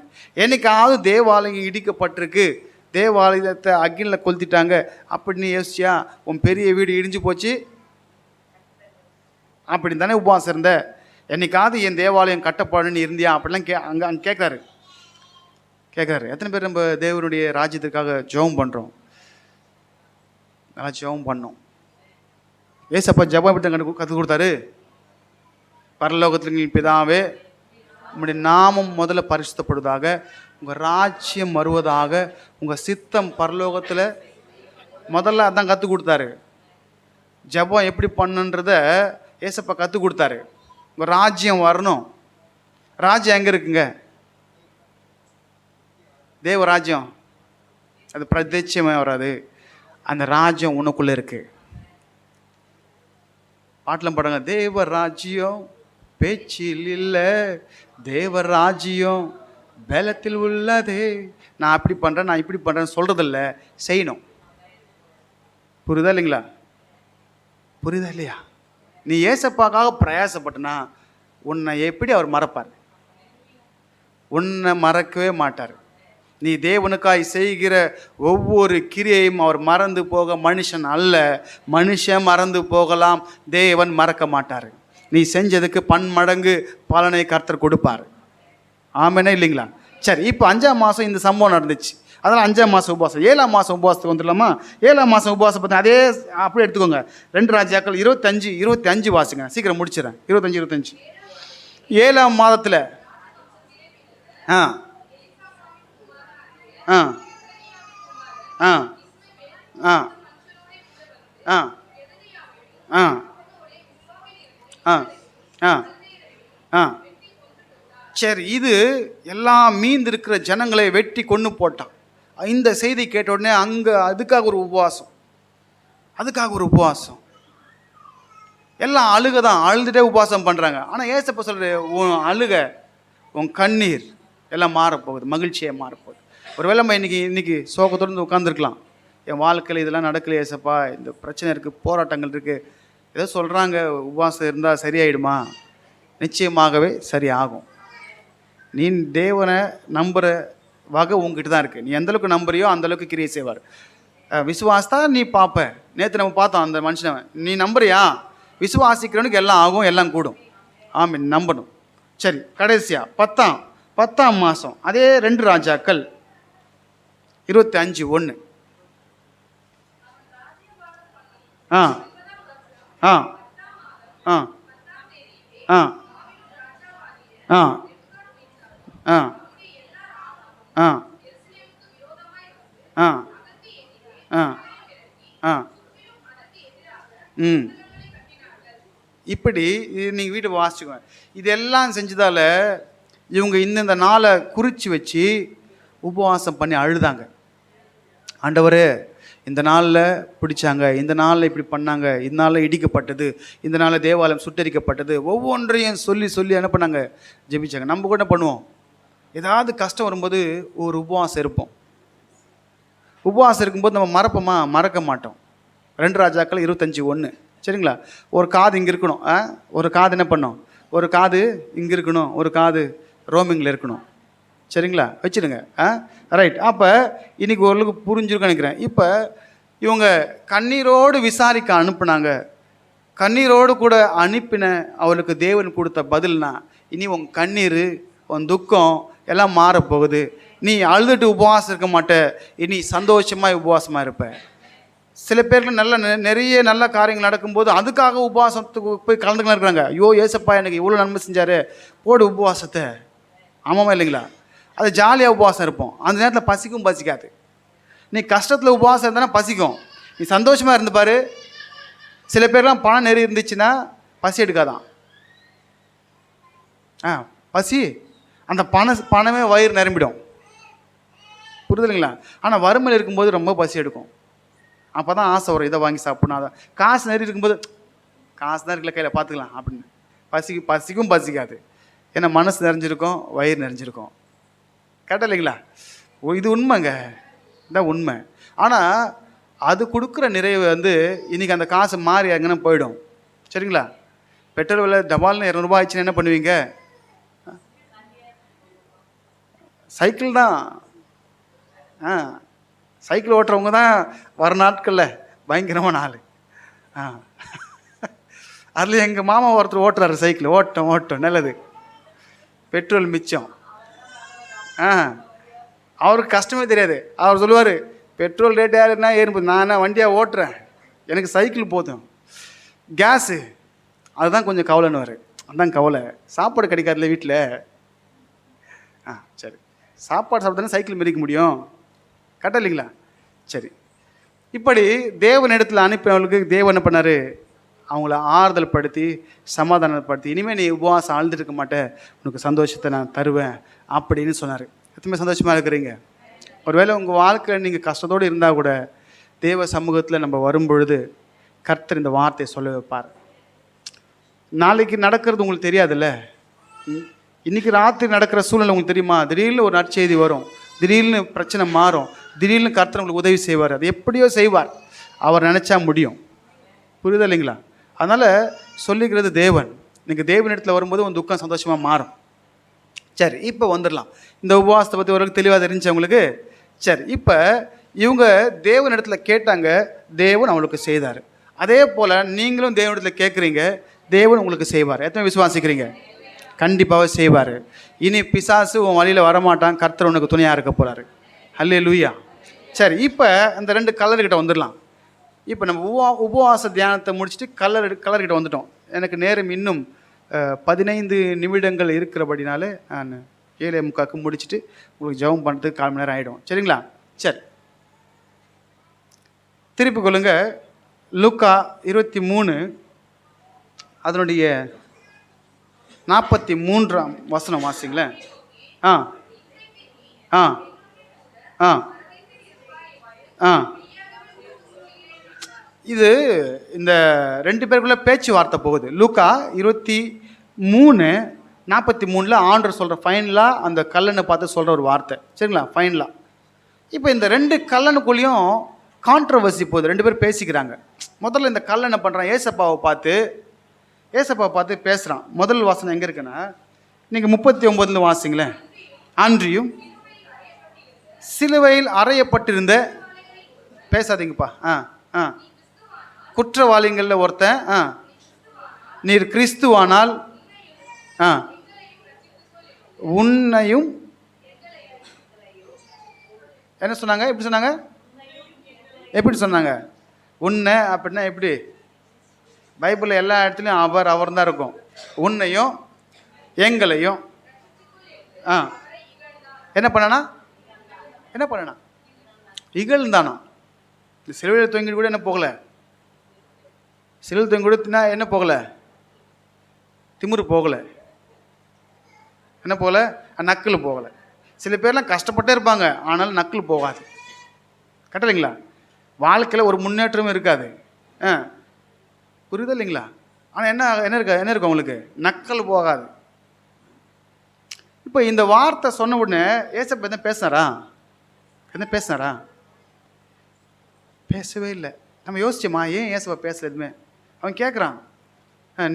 என்னைக்காவது தேவாலயம் இடிக்கப்பட்டிருக்கு, தேவாலயத்தை அக்கினில் கொளுத்திட்டாங்க அப்படின்னு யோசிச்சியா? உன் பெரிய வீடு இடிஞ்சு போச்சு அப்படின்னு தானே உபவாசம் இருந்த? என்னைக்காவது என் தேவாலயம் கட்டப்பாடுன்னு இருந்தியா அப்படிலாம் அங்கே கேட்குறாரு. எத்தனை பேர் நம்ம தேவனுடைய ராஜ்யத்துக்காக ஜெபம் பண்ணுறோம்? நல்லா ஜெபம் பண்ணோம். ஏசப்பா ஜெபம் எப்படி கற்றுக் கொடுத்தாரு? பரலோகத்தில் பிதாவே, உங்களுடைய நாமம் முதல்ல பரிசுத்தப்படுவதாக, உங்கள் ராஜ்யம் வருவதாக, உங்கள் சித்தம் பரலோகத்தில் முதல்ல அதான் கற்றுக் கொடுத்தாரு. ஜெபம் எப்படி பண்ணுன்றத ஏசப்பா கற்றுக் கொடுத்தாரு. உங்கள் ராஜ்யம் வரணும். ராஜ்யம் எங்கே இருக்குங்க? தேவ ராஜ்யம் அது பிரத்யட்சமாக வராது. அந்த ராஜ்யம் உனக்குள்ளே இருக்குது. பாட்டிலும் பாடுங்க, தேவ ராஜ்யம் பேச்சில் இல்லை, தேவ ராஜ்யம் பலத்தில் உள்ளதே. நான் அப்படி பண்ணுறேன், நான் இப்படி பண்ணுறேன்னு சொல்கிறதில்ல, செய்யணும். புரியுதா இல்லைங்களா? புரியுதா இல்லையா? நீ ஏசப்பாக்காக பிரயாசப்பட்டனா உன்னை எப்படி அவர் மறப்பார்? உன்னை மறக்கவே மாட்டார். நீ தேவனுக்காய் செய்கிற ஒவ்வொரு கிரியையும் அவர் மறந்து போக மனுஷன் அல்ல. மனுஷன் மறந்து போகலாம், தேவன் மறக்க மாட்டார். நீ செஞ்சதுக்கு பன்மடங்கு பலனை கர்த்தர் கொடுப்பார். ஆமேனா இல்லைங்களா? சரி, இப்போ 5ஆம் மாதம் இந்த சம்பவம் நடந்துச்சு. அதனால் 5ஆம் மாதம் உபவாசம். 7ஆம் மாதம் உபவாசத்துக்கு வந்துடலாமா? 7ஆம் மாதம் உபவாசம் பார்த்தா அதே அப்படியே எடுத்துக்கோங்க. 2 ராஜாக்கள் 25 வாசிங்க, சீக்கிரம் முடிச்சிடறேன். 25 7ஆம் மாதத்தில் ஆ ஆ ஆ ஆ ஆ ஆ ஆ ஆ ஆ சரி, இது எல்லாம் மீந்து இருக்கிற ஜனங்களை வெட்டி கொன்று போட்டான். இந்த செய்தி கேட்ட உடனே அங்கே அதுக்காக ஒரு உபவாசம், எல்லாம் அழுக தான், அழுதுகிட்டே உபவாசம் பண்ணுறாங்க. ஆனால் ஏசப்பா சொல்கிற, உன் அழுக, உன் கண்ணீர் எல்லாம் மாறப்போகுது, மகிழ்ச்சியாக மாறப்போகுது. ஒருவேளை நம்ம இன்னைக்கு சோகத்தோடு உட்காந்துருக்கலாம். என் வாழ்க்கையில் இதெல்லாம் நடக்கல ஏசப்பா, இந்த பிரச்சனை இருக்குது, போராட்டங்கள் இருக்குது, ஏதோ சொல்கிறாங்க, உபவாசம் இருந்தால் சரியாயிடுமா? நிச்சயமாகவே சரியாகும். நீ தேவனை நம்புகிற வகை உங்ககிட்ட தான் இருக்குது. நீ எந்தளவுக்கு நம்புறியோ அந்தளவுக்கு கிரியை செய்வார். விசுவாசத்தா நீ பார்ப்ப. நேற்று நம்ம பார்த்தோம் அந்த மனுஷனை. நீ நம்புறியா? விசுவாசிக்கிறவனுக்கு எல்லாம் ஆகும், எல்லாம் கூடும். ஆமீன், நம்பணும். சரி, கடைசியாக 10ஆம் மாதம் அதே 2 ராஜாக்கள் 25:1. ஆ ஆ ஆ ஆ ஆ ஆ ஆ ஆ ஆ ஆ ம் இப்படி இது நீங்கள் வீட்டை வாசிச்சுக்கோங்க. இதெல்லாம் செஞ்சதால இவங்க இந்தந்த நாளை குறித்து வச்சு உபவாசம் பண்ணி அழுதாங்க. ஆண்டவரே, இந்த நாளில் பிடிச்சாங்க, இந்த நாளில் இப்படி பண்ணாங்க, இந்த நாளில் இடிக்கப்பட்டது, இந்த நாளில் தேவாலயம் சுட்டரிக்கப்பட்டது, ஒவ்வொன்றையும் சொல்லி சொல்லி என்ன பண்ணாங்க, ஜெபிச்சாங்க. நம்ம கூட என்ன பண்ணுவோம், ஏதாவது கஷ்டம் வரும்போது ஒரு உபவாசம் இருப்போம். உபவாசம் இருக்கும்போது நம்ம மறப்போமா? மறக்க மாட்டோம். 2 ராஜாக்கள் 25:1 சரிங்களா? ஒரு காது இங்கே இருக்கணும், ஒரு காது என்ன பண்ணும், ஒரு காது இங்கே இருக்கணும், ஒரு காது ரோமிங்கில் இருக்கணும், சரிங்களா? வச்சுடுங்க. ரைட். அப்போ இன்றைக்கி ஓரளவுக்கு புரிஞ்சிருக்குன்னு நினைக்கிறேன். இப்போ இவங்க கண்ணீரோடு விசாரிக்க அனுப்புனாங்க. கண்ணீரோடு கூட அனுப்பின அவளுக்கு தேவன் கொடுத்த பதில்னா, இனி உன் கண்ணீர், உன் துக்கம் எல்லாம் மாறப்போகுது. நீ அழுதுட்டு உபவாசம் இருக்க மாட்ட, இனி சந்தோஷமாக உபவாசமாக இருப்ப. சில பேருக்கு நல்ல நிறைய நல்ல காரியங்கள் நடக்கும்போது அதுக்காக உபவாசத்துக்கு போய் கலந்துக்கலாம் இருக்கிறாங்க. ஐயோ ஏசப்பா எனக்கு இவ்வளோ நன்மை செஞ்சார், போடு உபவாசத்தை. ஆமாமா இல்லைங்களா? அது ஜாலியாக உபவாசம் இருப்போம். அந்த நேரத்தில் பசிக்கும் பசிக்காது. நீ கஷ்டத்தில் உபவாசம் இருந்தானா பசிக்கும். நீ சந்தோஷமாக இருந்து பாரு. சில பேர்லாம் பணம் நிறைய இருந்துச்சுன்னா பசி எடுக்காதான். பசி அந்த பணமே வயிறு நிரம்பிடும். புரியுதுங்களா? ஆனால் வறுமையில் இருக்கும்போது ரொம்ப பசி எடுக்கும். அப்போ தான் ஆசை வரும், இதை வாங்கி சாப்பிடணும். அதான் காசு நிறைய இருக்கும்போது காசு தான் இருக்கல கையில் பார்த்துக்கலாம் அப்படின்னு பசிக்கும் பசிக்காது. ஏன்னா மனசு நிறைஞ்சிருக்கும், வயிறு நிறைஞ்சிருக்கும். கரெக்டாக இல்லைங்களா? இது உண்மைங்க, இதான் உண்மை. ஆனால் அது கொடுக்குற நிறைவு இன்றைக்கி அந்த காசு மாறி எங்கன்னா போயிடும். சரிங்களா? பெட்ரோல் விலை டபால்னு 200 ஆயிடுச்சுன்னா என்ன பண்ணுவீங்க? சைக்கிள் தான். சைக்கிள் ஓட்டுறவங்க தான் வர நாட்களில் பயங்கரமான ஆள். அதில் எங்கள் மாமா ஒருத்தர் ஓட்டுறாரு சைக்கிள். ஓட்டம் நல்லது, பெட்ரோல் மிச்சம். அவருக்கு கஷ்டமே தெரியாது. அவர் சொல்லுவார், பெட்ரோல் ரேட் யாருன்னா ஏறும்போது நான் வண்டியாக ஓட்டுறேன், எனக்கு சைக்கிள் போதும். கேஸு அதுதான் கொஞ்சம் கவலைன்னு. அதுதான் கவலை. சாப்பாடு கிடைக்காதுல வீட்டில். சரி, சாப்பாடு சாப்பிட்டானே சைக்கிள் மிதிக்க முடியும். கரெக்டாக இல்லைங்களா? சரி, இப்படி தேவனிடத்தில் அனுப்பினவர்களுக்கு தேவன் என்ன பண்ணார், அவங்கள ஆறுதல் படுத்தி சமாதானப்படுத்தி, இனிமேல் நீ உபவாசம் ஆழ்ந்துருக்க மாட்டேன், உனக்கு சந்தோஷத்தை நான் தருவேன் அப்படின்னு சொன்னார். எத்தனை சந்தோஷமாக இருக்கிறீங்க? ஒருவேளை உங்கள் வாழ்க்கையில் நீங்கள் கஷ்டத்தோடு இருந்தால் கூட தேவ சமூகத்தில் நம்ம வரும்பொழுது கர்த்தர் இந்த வார்த்தையை சொல்ல வைப்பார். நாளைக்கு நடக்கிறது உங்களுக்கு தெரியாதுல்ல. இன்றைக்கி ராத்திரி நடக்கிற சூழ்நிலை உங்களுக்கு தெரியுமா? திடீர்னு ஒரு நற்செய்தி வரும், திடீர்னு பிரச்சனை மாறும், திடீர்னு கர்த்தர் உங்களுக்கு உதவி செய்வார். அது எப்படியோ செய்வார், அவர் நினச்சா முடியும். புரியுதா இல்லைங்களா? அதனால் சொல்லிக்கிறது தேவன். நீங்கள் தேவனிடத்தில் வரும்போது உங்கள் துக்கம் சந்தோஷமாக மாறும். சரி, இப்போ வந்துடலாம். இந்த உபவாசத்தை பற்றி ஓரளவுக்கு தெளிவாக தெரிஞ்சு உங்களுக்கு. சரி, இப்போ இவங்க தேவனிடத்தில் கேட்டாங்க, தேவன் அவங்களுக்கு செய்தார். அதே போல் நீங்களும் தேவனிடத்தில் கேட்குறீங்க, தேவன் உங்களுக்கு செய்வார். எத்தனை விசுவாசிக்கிறீங்க? கண்டிப்பாக செய்வார். இனி பிசாசு உன் வழியில் வரமாட்டான், கர்த்தர் உனக்கு துணையாக இருக்க போகிறாரு. ஹல்லேலூயா. சரி, இப்போ அந்த 2 கல்லர்கிட்ட வந்துடலாம். இப்போ நம்ம உபவாச தியானத்தை முடிச்சுட்டு கல்லர்கிட்ட வந்துட்டோம். எனக்கு நேரம் இன்னும் 15 நிமிடங்கள் இருக்கிறபடினாலே நான் 7:45 முடிச்சுட்டு உங்களுக்கு ஜெபம் பண்ணுறதுக்கு 1/4 மணி நேரம் ஆகிடும். சரிங்களா? சரி, திருப்பி கொள்ளுங்க. லூக்கா 23 அதனுடைய 43ஆம் வசனம் வாசிங்களேன். ஆ ஆ ஆ ஆ இது இந்த 2 பேருக்குள்ளே பேச்சுவார்த்தை போகுது. லூக்கா 23:43 ஆண்டவர் சொல்கிற ஃபைனலாக அந்த கல்லனை பார்த்து சொல்கிற ஒரு வார்த்தை. சரிங்களா? ஃபைனலாக இப்போ இந்த 2 கல்லனுக்குள்ளேயும் கான்ட்ரவர்சி போகுது. 2 பேர் பேசிக்கிறாங்க. முதல்ல இந்த கல்லன் என்ன பண்ணுறான், ஏசப்பாவை பார்த்து பேசுகிறான். முதல் வாசனம் எங்கே இருக்குன்னா, நீங்கள் 39 வாசிங்களேன். அன்றியும் சிலுவையில் அறையப்பட்டிருந்த, பேசாதீங்கப்பா, குற்றவாளிகளில் ஒருத்தன், நீர் கிறிஸ்துவானால் உன்னையும், என்ன சொன்னாங்க, எப்படி சொன்னாங்க? உன்னை அப்படின்னா எப்படி? பைபிளில் எல்லா இடத்துலையும் அவர் தான் இருக்கும். உன்னையும் எங்களையும் என்ன பண்ணனா இகழ்ந்தானா? இந்த சிலுவையில் தொங்கிட்டு கூட என்ன போகலை? சிலுவையில் தொங்கி கூட என்ன போகலை? திமிரு போகலை. என்ன போகலை? நக்கல் போகலை. சில பேர்லாம் கஷ்டப்பட்டே இருப்பாங்க, ஆனாலும் நக்கல் போகாது. கரெக்டுங்களா? வாழ்க்கையில் ஒரு முன்னேற்றமும் இருக்காது. புரியுது இல்லைங்களா? ஆனால் என்ன இருக்கும் அவங்களுக்கு? நக்கல் போகாது. இப்போ இந்த வார்த்தை சொன்ன உடனே ஏசப்பா என்ன பேசினாரா? பேசவே இல்லை. நம்ம யோசிச்சோமா ஏன் ஏசப்பா பேசல? எதுவுமே அவன் கேட்குறான்,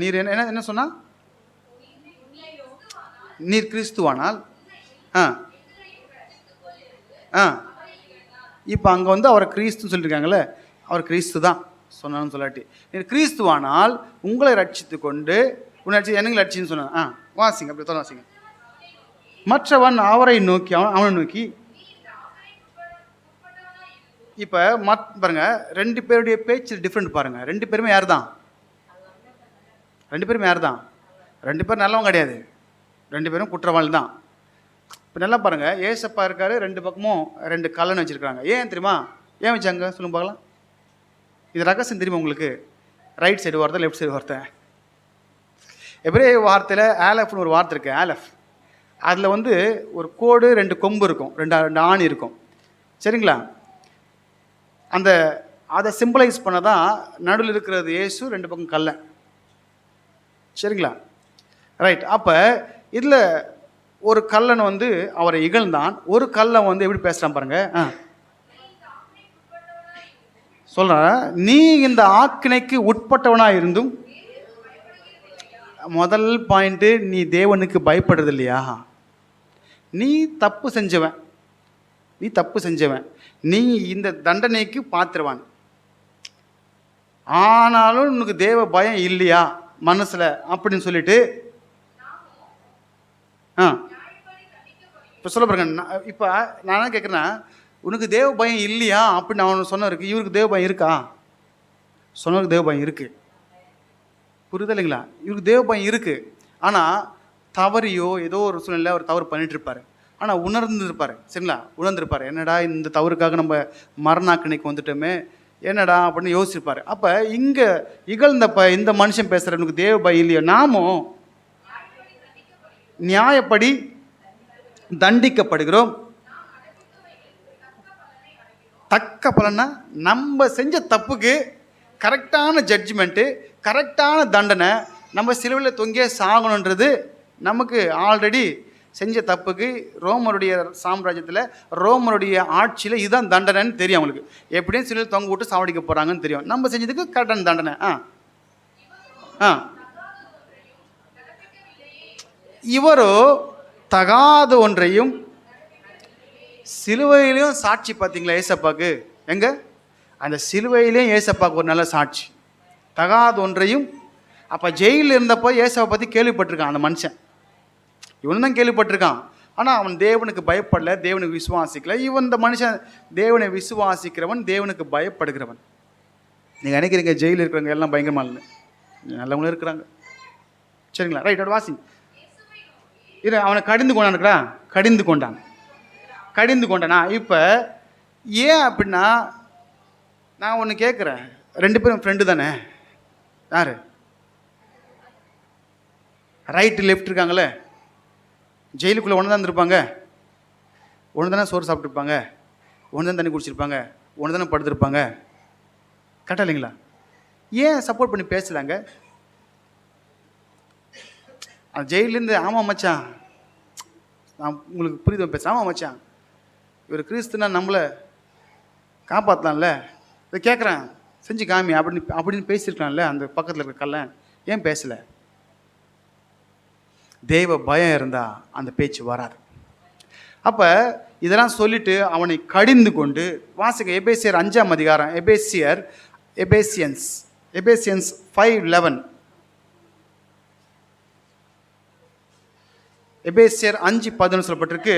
நீர் என்ன சொன்னா? நீர் கிறிஸ்துவானால் இப்போ அங்கே வந்து அவரை கிறிஸ்துன்னு சொல்லியிருக்காங்களே, அவர் கிறிஸ்து தான் சொன்னான்னு சொல்லாட்டி, நீர் கிறிஸ்துவானால் உங்களை ரட்சித்து கொண்டு உன்னை என்னங்களை ரட்சின்னு சொன்னான். வாசிங்க, அப்படி தான் வாசிங்க. மற்றவன் அவரை நோக்கி அவனை நோக்கி. இப்போ பாருங்க, ரெண்டு பேருடைய பேச்சு டிஃப்ரெண்ட் பாருங்க. ரெண்டு பேருமே யார் தான்? ரெண்டு பேரும் நல்லவங்க கிடையாது. ரெண்டு பேரும் குற்றவாளி தான். இப்போ நல்லா பாருங்க, ஏசப்பா இருக்காரு, ரெண்டு பக்கமும் ரெண்டு கல்லன் வச்சிருக்காங்க. ஏன் தெரியுமா? ஏன் வச்சாங்க சொல்லுங்க பார்க்கலாம். இது ரகசியம் தெரியுமா உங்களுக்கு? ரைட் சைடு வார்த்தை, லெஃப்ட் சைடு வார்த்தை. எபிரேய வார்த்தையில் ஆலஃப்னு ஒரு வார்த்தை இருக்குது. ஆலஃப் அதில் வந்து ஒரு கோடு, ரெண்டு கொம்பு இருக்கும், ரெண்டு ஆணி இருக்கும். சரிங்களா? அதை சிம்பிளைஸ் பண்ண தான் நடுவில் இருக்கிறது இயேசு, ரெண்டு பக்கம் கல்ல. சரிங்களா? ரைட். அப்போ இதில் ஒரு கல்லன் வந்து அவரை இகழ்ந்தான், ஒரு கல்லன் வந்து எப்படி பேசுகிறான் பாருங்க. சொல்கிறேன், நீ இந்த ஆக்கினைக்கு உட்பட்டவனாக இருந்தும். முதல் பாயிண்ட்டு, நீ தேவனுக்கு பயப்படுறது இல்லையா? நீ தப்பு செஞ்சவன், நீ இந்த தண்டனைக்கு பாத்திரவான். ஆனாலும் உனக்கு தேவ பயம் இல்லையா மனசில் அப்படின்னு சொல்லிட்டு இப்போ சொல்ல பாருங்க. இப்போ நான் என்ன கேட்குறேன்னா, உனக்கு தேவ பயம் இல்லையா அப்படின்னு அவன் சொன்னவருக்கு, இவருக்கு தேவ பயம் இருக்கா? சொன்னவருக்கு தேவ பயம் இருக்குது. புரியுது இல்லைங்களா? இவருக்கு தேவ பயம் இருக்குது. ஆனால் தவறியோ ஏதோ ஒரு சூழ்நிலை அவர் தவறு பண்ணிட்டு இருப்பார். ஆனால் உணர்ந்துருப்பார். சரிங்களா? உணர்ந்துருப்பார், என்னடா இந்த தவறுக்காக நம்ம மரணாக்கணைக்கு வந்துட்டோமே, என்னடா அப்படின்னு யோசிச்சிருப்பார். அப்போ இங்கே இகழ்ந்தப்ப இந்த மனுஷன் பேசுகிறவனுக்கு தேவ பயம் இல்லையோ, நாமும் நியாயப்படி தண்டிக்கப்படுகிறோம். தக்க பலனா நம்ம செஞ்ச தப்புக்கு கரெக்டான ஜட்ஜ்மெண்ட்டு, கரெக்டான தண்டனை, நம்ம சிலுவையில் தொங்கிய சாகணுன்றது நமக்கு ஆல்ரெடி செஞ்ச தப்புக்கு ரோமருடைய சாம்ராஜ்யத்தில், ரோமருடைய ஆட்சியில் இதுதான் தண்டனைன்னு தெரியும் அவங்களுக்கு. எப்படியும் சிலுவையில் தொங்க விட்டு சாவடிக்க போகிறாங்கன்னு தெரியும். நம்ம செஞ்சதுக்கு கரெக்டான தண்டனை. இவரோ தகாத ஒன்றையும் சிலுவையிலையும் சாட்சி. பார்த்தீங்களா ஏசப்பாக்கு? எங்க அந்த சிலுவையிலையும் ஏசப்பாக்கு ஒரு நல்ல சாட்சி. தகாத ஒன்றையும். அப்போ ஜெயிலில் இருந்தப்போ ஏசப்பை பற்றி கேள்விப்பட்டிருக்கான் அந்த மனுஷன். இவனு தான் கேள்விப்பட்டிருக்கான். ஆனால் அவன் தேவனுக்கு பயப்படல, தேவனுக்கு விசுவாசிக்கல. இவன் இந்த மனுஷன் தேவனை விசுவாசிக்கிறவன், தேவனுக்கு பயப்படுகிறவன். நீங்கள் நினைக்கிறீங்க ஜெயிலில் இருக்கிறவங்க எல்லாம் பயங்கரமாக இல்லை, நல்லவங்களும் இருக்கிறாங்க. சரிங்களா? ரைட். அது வாசிங்க. இது அவனை கடிந்து கொண்டானா. இப்போ ஏன் அப்படின்னா, நான் ஒன்று கேட்குறேன், ரெண்டு பேரும் ஃப்ரெண்டு தானே? யார்? ரைட்டு லெஃப்ட் இருக்காங்களே, ஜெயிலுக்குள்ளே ஒன்று தான் இருந்திருப்பாங்க, ஒன்று தானே சோறு சாப்பிட்ருப்பாங்க, ஒன்று தான் தண்ணி குடிச்சிருப்பாங்க, ஒன்று தானே படுத்திருப்பாங்க. கரெக்டாக இல்லைங்களா? ஏன் சப்போர்ட் பண்ணி பேசலாங்க? அந்த ஜெயிலேருந்து, ஆமாம் மச்சான், நான் உங்களுக்கு புரியுது பேசுகிறேன், ஆமாம் மச்சான், இவர் கிறிஸ்துனா நம்மளை காப்பாற்றலாம்ல, இதை கேட்குறேன், செஞ்சு காமி அப்படின்னு பேசியிருக்கலாம்ல அந்த பக்கத்தில் இருக்கிற கல்லன். ஏன் பேசலை? தேவ பயம் இருந்தால் அந்த பேச்சு வராது. அப்போ இதெல்லாம் சொல்லிட்டு அவனை கடிந்து கொண்டு வாசிக்க. எபேசியர் 5ஆம் அதிகாரம், எபேசியன்ஸ் 5:11. எபேசியர் 5:11 சொல்லப்பட்டிருக்கு.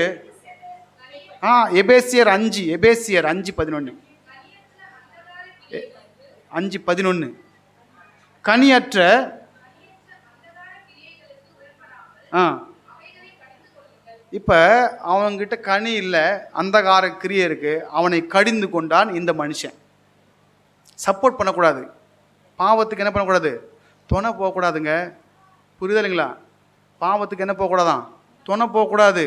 எபேசியர் 5:11. 5:11. கனியற்ற இப்போ அவன்கிட்ட கனி இல்லை, அந்தகார கிரியை இருக்கு, அவனை கடிந்து கொண்டான் இந்த மனுஷன். சப்போர்ட் பண்ணக்கூடாது, பாவத்துக்கு என்ன பண்ணக்கூடாது, துணை போகக்கூடாதுங்க. புரியுதலைங்களா? பாவத்துக்கு என்ன போகக்கூடாதான், துணை போகக்கூடாது,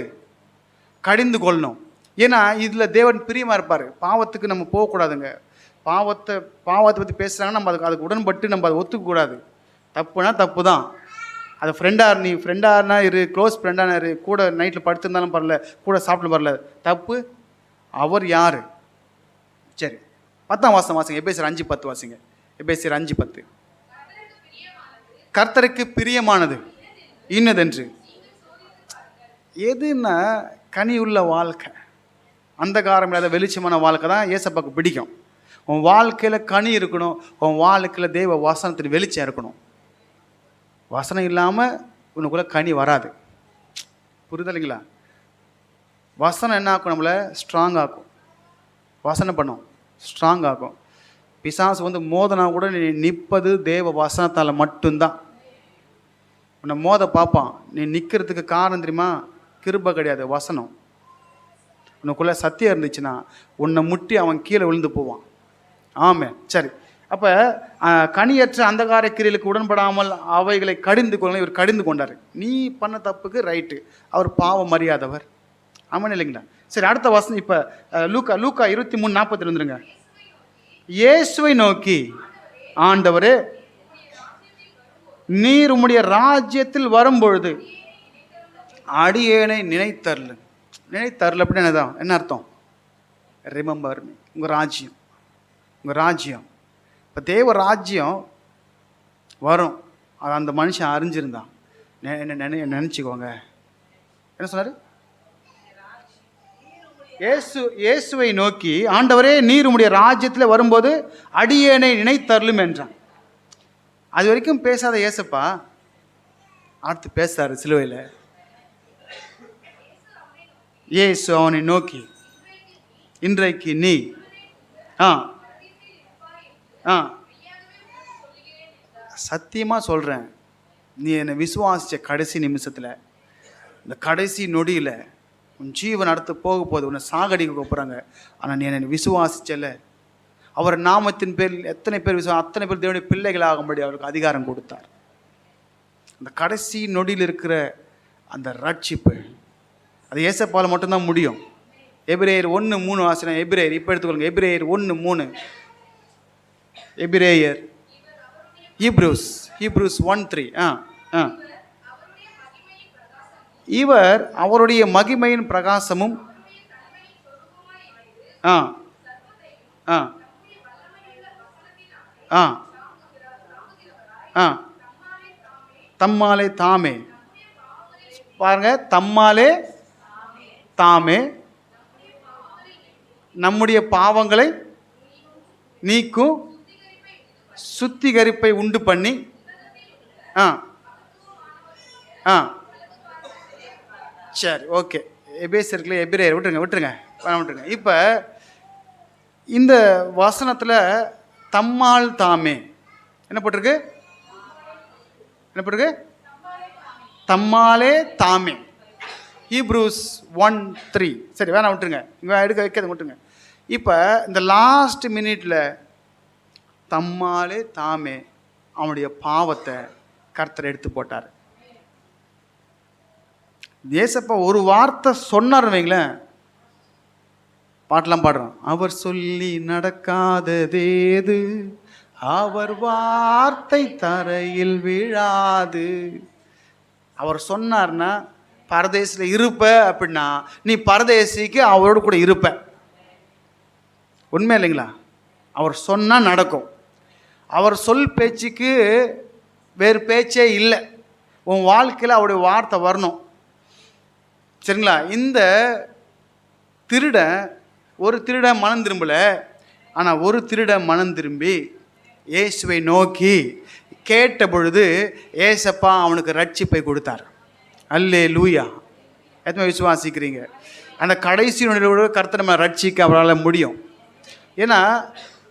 கடிந்து கொள்ளணும். ஏன்னா இதில் தேவன் பிரியமாக இருப்பார். பாவத்துக்கு நம்ம போகக்கூடாதுங்க. பாவத்தை பற்றி பேசுகிறாங்கன்னா நம்ம அதுக்கு உடன்பட்டு நம்ம அதை ஒத்துக்கக்கூடாது. தப்புனா தப்பு தான். அதை நீ ஃப்ரெண்டானா இரு, க்ளோஸ் ஃப்ரெண்டானா இரு, கூட நைட்டில் படுத்திருந்தாலும் பரல, கூட சாப்பிட்டு பரல, தப்பு. அவர் யார்? சரி, 10ஆம் வாசம் வாசிங்க. எபேசியர் 5:10 வாசிங்க. எபேசியர் 5:10. கர்த்தருக்கு பிரியமானது இன்னதென்று. எதுன்னா கனியுள்ள வாழ்க்கை, அந்தகாரம் இல்லாத வெளிச்சமான வாழ்க்கை தான் ஏசப்பாக்கு பிடிக்கும். உன் வாழ்க்கையில் கனி இருக்கணும், உன் வாழ்க்கையில் தெய்வ வசனத்தின் வெளிச்சம் இருக்கணும். வசனம் இல்லாமல் உனக்குள்ளே கனி வராது. புரிதலைங்களா? வசனம் என்ன ஆக்கும், நம்மளை ஸ்ட்ராங் ஆக்கும். வசனம் பண்ணும், ஸ்ட்ராங் ஆக்கும். பிசாசு மோதனா கூட நீ நிற்பது தேவ வசனத்தால் மட்டும்தான். உன்னை மோத பார்ப்பான், நீ நிற்கிறதுக்கு காரணம் தெரியுமா? கிருபை கிடையாது, வசனம். உனக்குள்ளே சத்தியம் இருந்துச்சுன்னா உன்னை முட்டி அவன் கீழே விழுந்து போவான். ஆமே. சரி, அப்போ கனியற்ற அந்தகார கிரியலுக்கு உடன்படாமல் அவைகளை கடிந்து கொள்ள இவர் கடிந்து கொண்டார். நீ பண்ண தப்புக்கு ரைட்டு, அவர் பாவம் அறியாதவர். ஆமாம் இல்லைங்களா? சரி, அடுத்த வசனம் இப்போ லூக்கா 23:40 வந்துருங்க. இயேசுவை நோக்கி, ஆண்டவரே நீர் உம்முடைய ராஜ்யத்தில் வரும்பொழுது அடியேனை நினைத்தருள். நினைத்தருள் அப்படின்னு என்னதான், என்ன அர்த்தம்? Remember me. உங்கள் ராஜ்யம், உங்கள் ராஜ்யம். இப்போ தேவ ராஜ்யம் வரும், அது அந்த மனுஷன் அறிஞ்சிருந்தான். நினச்சிக்கோங்க. என்ன சொன்னார்? இயேசுவை நோக்கி, ஆண்டவரே நீர் உம்முடைய ராஜ்யத்தில் வரும்போது அடியேனை நினைத்தருளும் என்றான். அது வரைக்கும் பேசாத ஏசப்பா அடுத்து பேசுறாரு சிலுவையில். இயேசு அவனை நோக்கி, இன்றைக்கு நீ சத்தியமாக சொல்கிறேன், நீ என்னை விசுவாசித்த கடைசி நிமிஷத்தில், இந்த கடைசி நொடியில் உன் ஜீவன் அடுத்து போக போகுது, உன்னை சாகடிக்க போகிறாங்க, ஆனால் நீ என்னை விசுவாசிச்சல, அவர் நாமத்தின் பேரில் எத்தனை பேர் அத்தனை பேர் தேவனுடைய பிள்ளைகளாகும்படி அவருக்கு அதிகாரம் கொடுத்தார். அந்த கடைசி நொடியில் இருக்கிற அந்த ரட்சிப்பு அது ஏசப்பால் மட்டும்தான் முடியும். எபிரேயர் 1:3 வாசனம். எபிரேயர் இப்போ எடுத்துக்கொள்ளுங்க. எபிரேயர் 1:3. எபிரேயர் ஹீப்ரூஸ் 1:3. இவர் அவருடைய மகிமையின் பிரகாசமும் தம்மாலே தாமே, பாருங்க, தம்மாலே தாமே நம்முடைய பாவங்களை நீக்கும் சுத்திகரிப்பை உண்டு பண்ணி சரி, ஓகே. எபேசியர்ல எபிரேயர் விட்டுருங்க. இப்போ இந்த வசனத்தில் தம்மால் தாமே என்ன போட்டிருக்கு? தம்மாலே தாமே. ஹீப்ரூஸ் 1:3. சரி, வேணாம் விட்டுருங்க, இங்கே எடுக்க வைக்காத விட்டுருங்க. இப்போ இந்த லாஸ்ட் மினிட்ல தம்மாலே தாமே அவனுடைய பாவத்தை கர்த்தர் எடுத்து போட்டார். ஏசப்பா ஒரு வார்த்தை சொன்னார் வைங்களேன், பாட்டெல்லாம் பாடுறோம். அவர் சொல்லி நடக்காததேது, அவர் வார்த்தை தரையில் விழாது. அவர் சொன்னார்னா பரதேசில் இருப்ப அப்படின்னா நீ பரதேசிக்கு அவரோடு கூட இருப்ப. உண்மை இல்லைங்களா? அவர் சொன்னால் நடக்கும். அவர் சொல் பேச்சுக்கு வேறு பேச்சே இல்லை. உன் வாழ்க்கையில் அவருடைய வார்த்தை வரணும். சரிங்களா? இந்த ஒரு திருடன் மனம் திரும்பலை, ஆனால் ஒரு திருடன் மனம் திரும்பி இயேசுவை நோக்கி கேட்ட பொழுது ஏசப்பா அவனுக்கு ரட்சிப்பை கொடுத்தார். அல்லேலூயா. எத்தனை விசுவாசிக்கிறீங்க? அந்த கடைசி நொடியோட கர்த்தர் நம்ம ரட்சிக்க அவரால் முடியும். ஏன்னா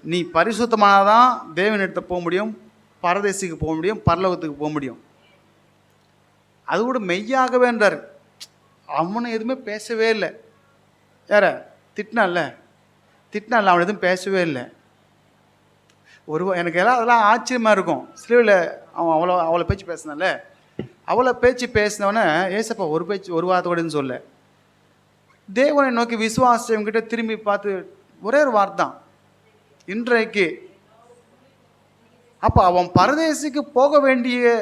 நீ பரிசுத்தமானதான் தேவனிடத்தை போக முடியும், பரதேசிக்கு போக முடியும், பரலோகத்துக்கு போக முடியும். அது கூட மெய்யாகவேன்றார். அவனை எதுவுமே பேசவே இல்லை. யார திட்டினான்ல அவன் எதுவும் பேசவே இல்லை. எனக்கு எல்லாம் அதெல்லாம் ஆச்சரியமாக இருக்கும். சிலுவையில் அவன் அவளை பேச்சு பேசினால, அவளை பேச்சு பேசினவனே ஏசப்பா ஒரு வார்த்தைன்னு சொல்ல, தேவனை நோக்கி விசுவாசவங்கிட்ட திரும்பி பார்த்து ஒரே ஒரு வார்த்தை தான், இன்றைக்கு. அப்போ அவன் பரதேசிக்கு போக வேண்டிய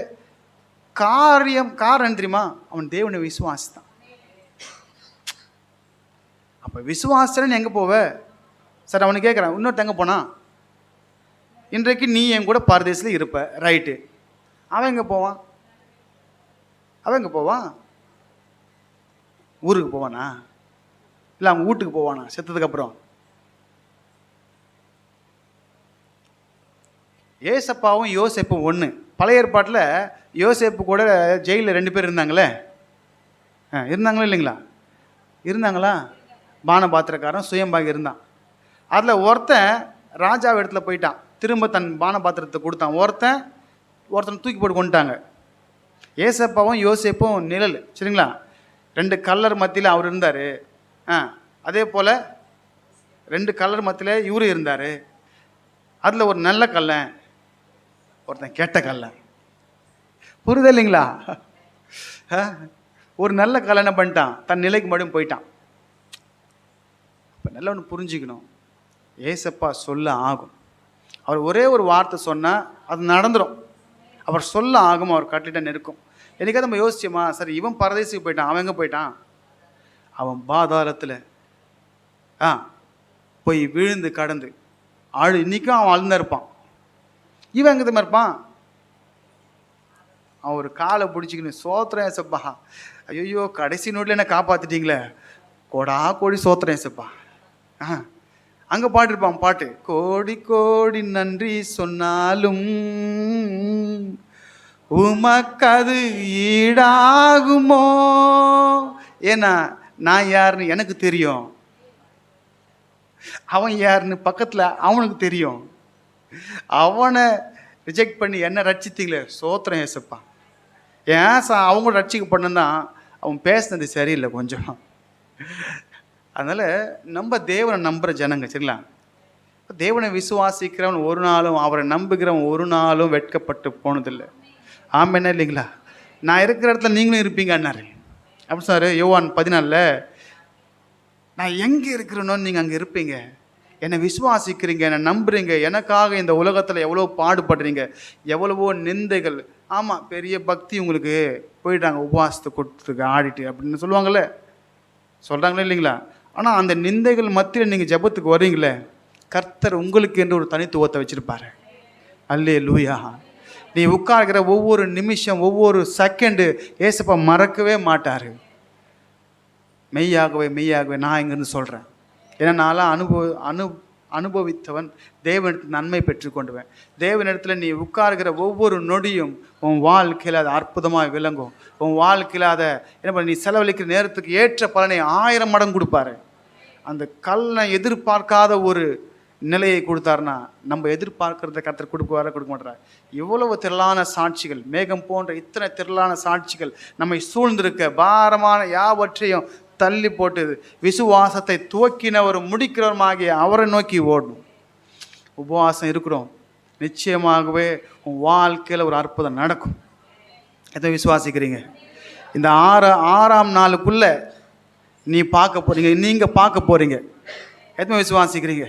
காரணம் தெரியுமா? அவன் தேவனை விசுவாசித்தான். அப்போ விசுவாசன்னு எங்கே போவ சார்? அவனு கேட்குறான், இன்னொருத்த எங்கே போனான்? இன்றைக்கு நீ என் கூட பரதேசில் இருப்ப, ரைட்டு. அவன் எங்கே போவான்? ஊருக்கு போவானா? இல்லை அவங்க வீட்டுக்கு போவானா செத்ததுக்கப்புறம்? ஏசப்பாவும் யோசேப்பும் ஒன்று. பழைய ஏற்பாட்டில் யோசேப்பு கூட ஜெயிலில் 2 பேர் இருந்தாங்களே, இருந்தாங்களா இல்லைங்களா? இருந்தாங்களா? பானபாத்திரக்காரன் சுயம்பாகி இருந்தான். அதில் ஒருத்தன் ராஜாவை இடத்துல போயிட்டான், திரும்ப தன் பானபாத்திரத்தை கொடுத்தான். ஒருத்தனை தூக்கி போட்டு கொண்டுட்டாங்க. ஏசப்பாவும் யோசேப்பும் நிழல், சரிங்களா? 2 கல்லர் மத்தியில் அவர் இருந்தார். அதே போல் 2 கல்லர் மத்தியில் இவரு இருந்தார். அதில் ஒரு நல்ல கல்லன், ஒருத்தன் கெட்ட கல்லன். புரியுது இல்லைங்களா? ஒரு நல்ல கல்லன் என்ன பண்ணிட்டான்? தன் நிலைக்கு மறுபடியும் போயிட்டான். இப்போ நல்லா ஒன்று புரிஞ்சுக்கணும், ஏசப்பா சொல்ல ஆகும். அவர் ஒரே ஒரு வார்த்தை சொன்னால் அது நடந்துடும். அவர் சொல்ல ஆகும், அவர் கட்டிட்ட நெருக்கும். எனக்காக நம்ம யோசிச்சோமா, சரி இவன் பரதேசிக்கு போயிட்டான், அவன் எங்கே போயிட்டான்? அவன் பாதாளத்தில் போய் விழுந்து கடந்து இன்றைக்கும் அவன் அழுந்தா இருப்பான். இவன் எங்கே தான் இருப்பான்? அவன் ஒரு காலை பிடிச்சிக்கணும், சோத்திரம் ஏசப்பா, ஐயோ கடைசி நோட்டில் என்ன காப்பாற்றிட்டீங்களே, கோடி சோத்திரம் ஏசப்பா. அங்கே பாட்டுருப்பான், பாட்டு கோடி கோடி நன்றி சொன்னாலும் உமக்கது ஈடாகுமோ? ஏன்னா நான் யாருன்னு எனக்கு தெரியும், அவன் யாருன்னு பக்கத்தில் அவனுக்கு தெரியும். அவனை ரிஜெக்ட் பண்ணி என்ன ரட்சித்தீங்களே, சோத்திரம் ஏசப்பா. ஏன் அவங்க ரட்சிக்கப்படணும் தான் அவன் பேசினது சரியில்லை கொஞ்சம். அதனால் நம்ம தேவனை நம்புகிற ஜனங்க, சரிங்களா? தேவனை விசுவாசிக்கிறவன் ஒரு நாளும், அவரை நம்புகிறவன் ஒரு நாளும் வெட்கப்பட்டு போனதில்லை. ஆமென் இல்லைங்களா? நான் இருக்கிற இடத்துல நீங்களும் இருப்பீங்க அண்ணாரு அப்படி சொன்னார் யோவான் 14. நான் எங்கே இருக்கிறேனோ நீங்கள் அங்கே இருப்பீங்க. என்னை விசுவாசிக்கிறீங்க, என்னை நம்புறீங்க, எனக்காக இந்த உலகத்தில் எவ்வளோ பாடுபடுறீங்க, எவ்வளவோ நிந்தைகள். ஆமாம், பெரிய பக்தி உங்களுக்கு போயிட்டாங்க, உபவாசத்தை கொடுத்துருக்கு ஆடிட்டு அப்படின்னு சொல்கிறாங்களே இல்லைங்களா? ஆனால் அந்த நிந்தைகள் மத்தியில் நீங்கள் ஜெபத்துக்கு வரீங்களே, கர்த்தர் உங்களுக்கு என்று ஒரு தனித்துவத்தை வச்சுருப்பாரு. அல்லேலூயா. நீ உட்கார்கிற ஒவ்வொரு நிமிஷம், ஒவ்வொரு செகண்டு ஏசப்பா மறக்கவே மாட்டார். மெய்யாகவே நான் இங்கேருந்து சொல்கிறேன். ஏன்னா நான்லாம் அனுபவித்தவன், தேவனிடத்தில் நன்மை பெற்றுக்கொண்டுவேன். தேவனிடத்தில் நீ உட்கார்கிற ஒவ்வொரு நொடியும் உன் வாழ்க்கையில் அது அற்புதமாக விளங்கும். உன் வாழ்க்கையில் அதை என்ன பண்ண, நீ செலவழிக்கிற நேரத்துக்கு ஏற்ற பலனை 1000 மடங்கு கொடுப்பாரு. அந்த கல்லை எதிர்பார்க்காத ஒரு நிலையை கொடுத்தாருன்னா நம்ம எதிர்பார்க்கறத கர்த்தர் கொடுக்க மாட்டார். இவ்வளவு திரளான சாட்சிகள், மேகம் போன்ற இத்தனை திரளான சாட்சிகள் நம்மை சூழ்ந்திருக்க, பாரமான யாவற்றையும் தள்ளி போட்டு விசுவாசத்தை துவக்கினவர் முடிக்கிறவருமாகிய அவரை நோக்கி ஓடணும். உபவாசம் இருக்கிறோம், நிச்சயமாகவே உன் வாழ்க்கையில் ஒரு அற்புதம் நடக்கும். எதை விசுவாசிக்கிறீங்க? இந்த 6ஆம் நாளுக்குள்ளே நீங்கள் பார்க்க போகிறீங்க. எத்தனை விசுவாசிக்கிறீங்க?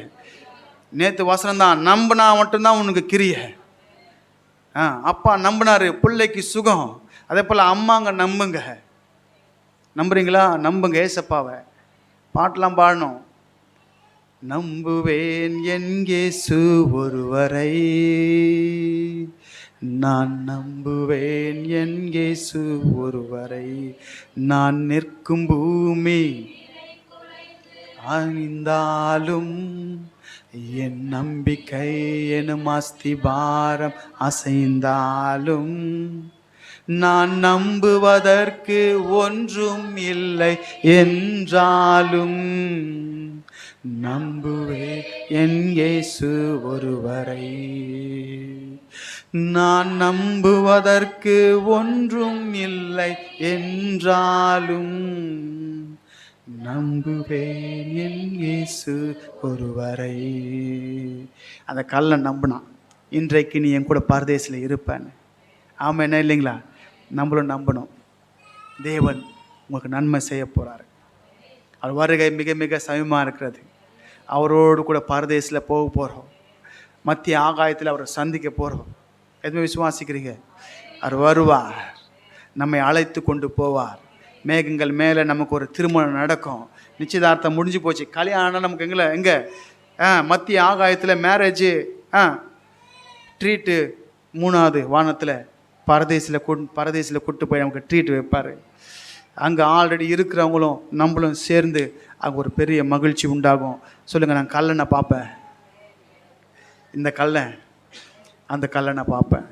நேற்று வசனம் தான், நம்பினா மட்டும்தான் உனக்கு கிரிய. அப்பா நம்பினாரு, பிள்ளைக்கு சுகம். அதே போல் அம்மாங்க நம்புறீங்களா? நம்புங்க ஏசப்பாவை. பாட்டெலாம் பாடணும். நம்புவேன் என் இயேசு ஒருவரை, நான் நம்புவேன் என் இயேசு ஒருவரை, நான் நிற்கும் பூமி அணிந்தாலும் என் நம்பிக்கை எனும் அஸ்திபாரம் அசைந்தாலும், நான் நம்புவதற்கு ஒன்றும் இல்லை என்றாலும், நம்புவேன் என் இயேசு ஒருவரை. நான் நம்புவதற்கு ஒன்றும் இல்லை என்றாலும் நம்புவேன் என் இயேசு ஒருவரை. அந்த கல்லை நம்பினான். இன்றைக்கு நீ என் கூட பரதேசில் இருப்பேன்னு. ஆமாம், என்ன இல்லைங்களா? நம்மளும் நம்பணும். தேவன் உங்களுக்கு நன்மை செய்ய போகிறாரு. அவர் வருகை மிக மிக சமயமாக இருக்கிறது. அவரோடு கூட பரதேசில் போக போகிறோம். மத்திய ஆகாயத்தில் அவரை சந்திக்க போகிறோம். எதுவுமே விசுவாசிக்கிறீங்க? அவர் வருவார், நம்மை அழைத்து கொண்டு போவார். மேகங்கள் மேலே நமக்கு ஒரு திருமணம் நடக்கும். நிச்சயதார்த்தம் முடிஞ்சு போச்சு. கல்யாணம் நமக்கு எங்கே மத்திய ஆகாயத்தில் மேரேஜு, ட்ரீட்டு 3வது வானத்தில் பரதேசில் கூட்டு போய் நமக்கு ட்ரீட் வைப்பார். அங்கே ஆல்ரெடி இருக்கிறவங்களும் நம்மளும் சேர்ந்து அங்கே ஒரு பெரிய மகிழ்ச்சி உண்டாகும். சொல்லுங்கள், நான் கல்லனை பார்ப்பேன். இந்த கல்லை அந்த கல்லனை பார்ப்பேன்.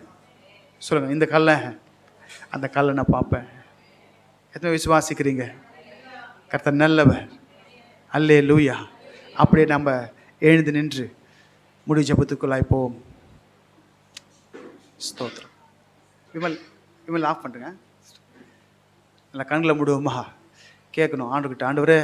சொல்லுங்கள், இந்த கல்லை அந்த கல்லனை பார்ப்பேன். எத்தனை விசுவாசிக்கிறீங்க? கர்த்தர் நல்லவர். அல்லேலூயா. அப்படியே நம்ம எழுந்து நின்று முடி ஜெபத்துக்குள்ளாய் போவோம். ஸ்தோத்திரம். விமல் ஆஃப் பண்ணுங்க. நல்லா கண்களை மூடுவோமா? கேட்கணும் ஆண்டுகிட்ட, ஆண்டவரே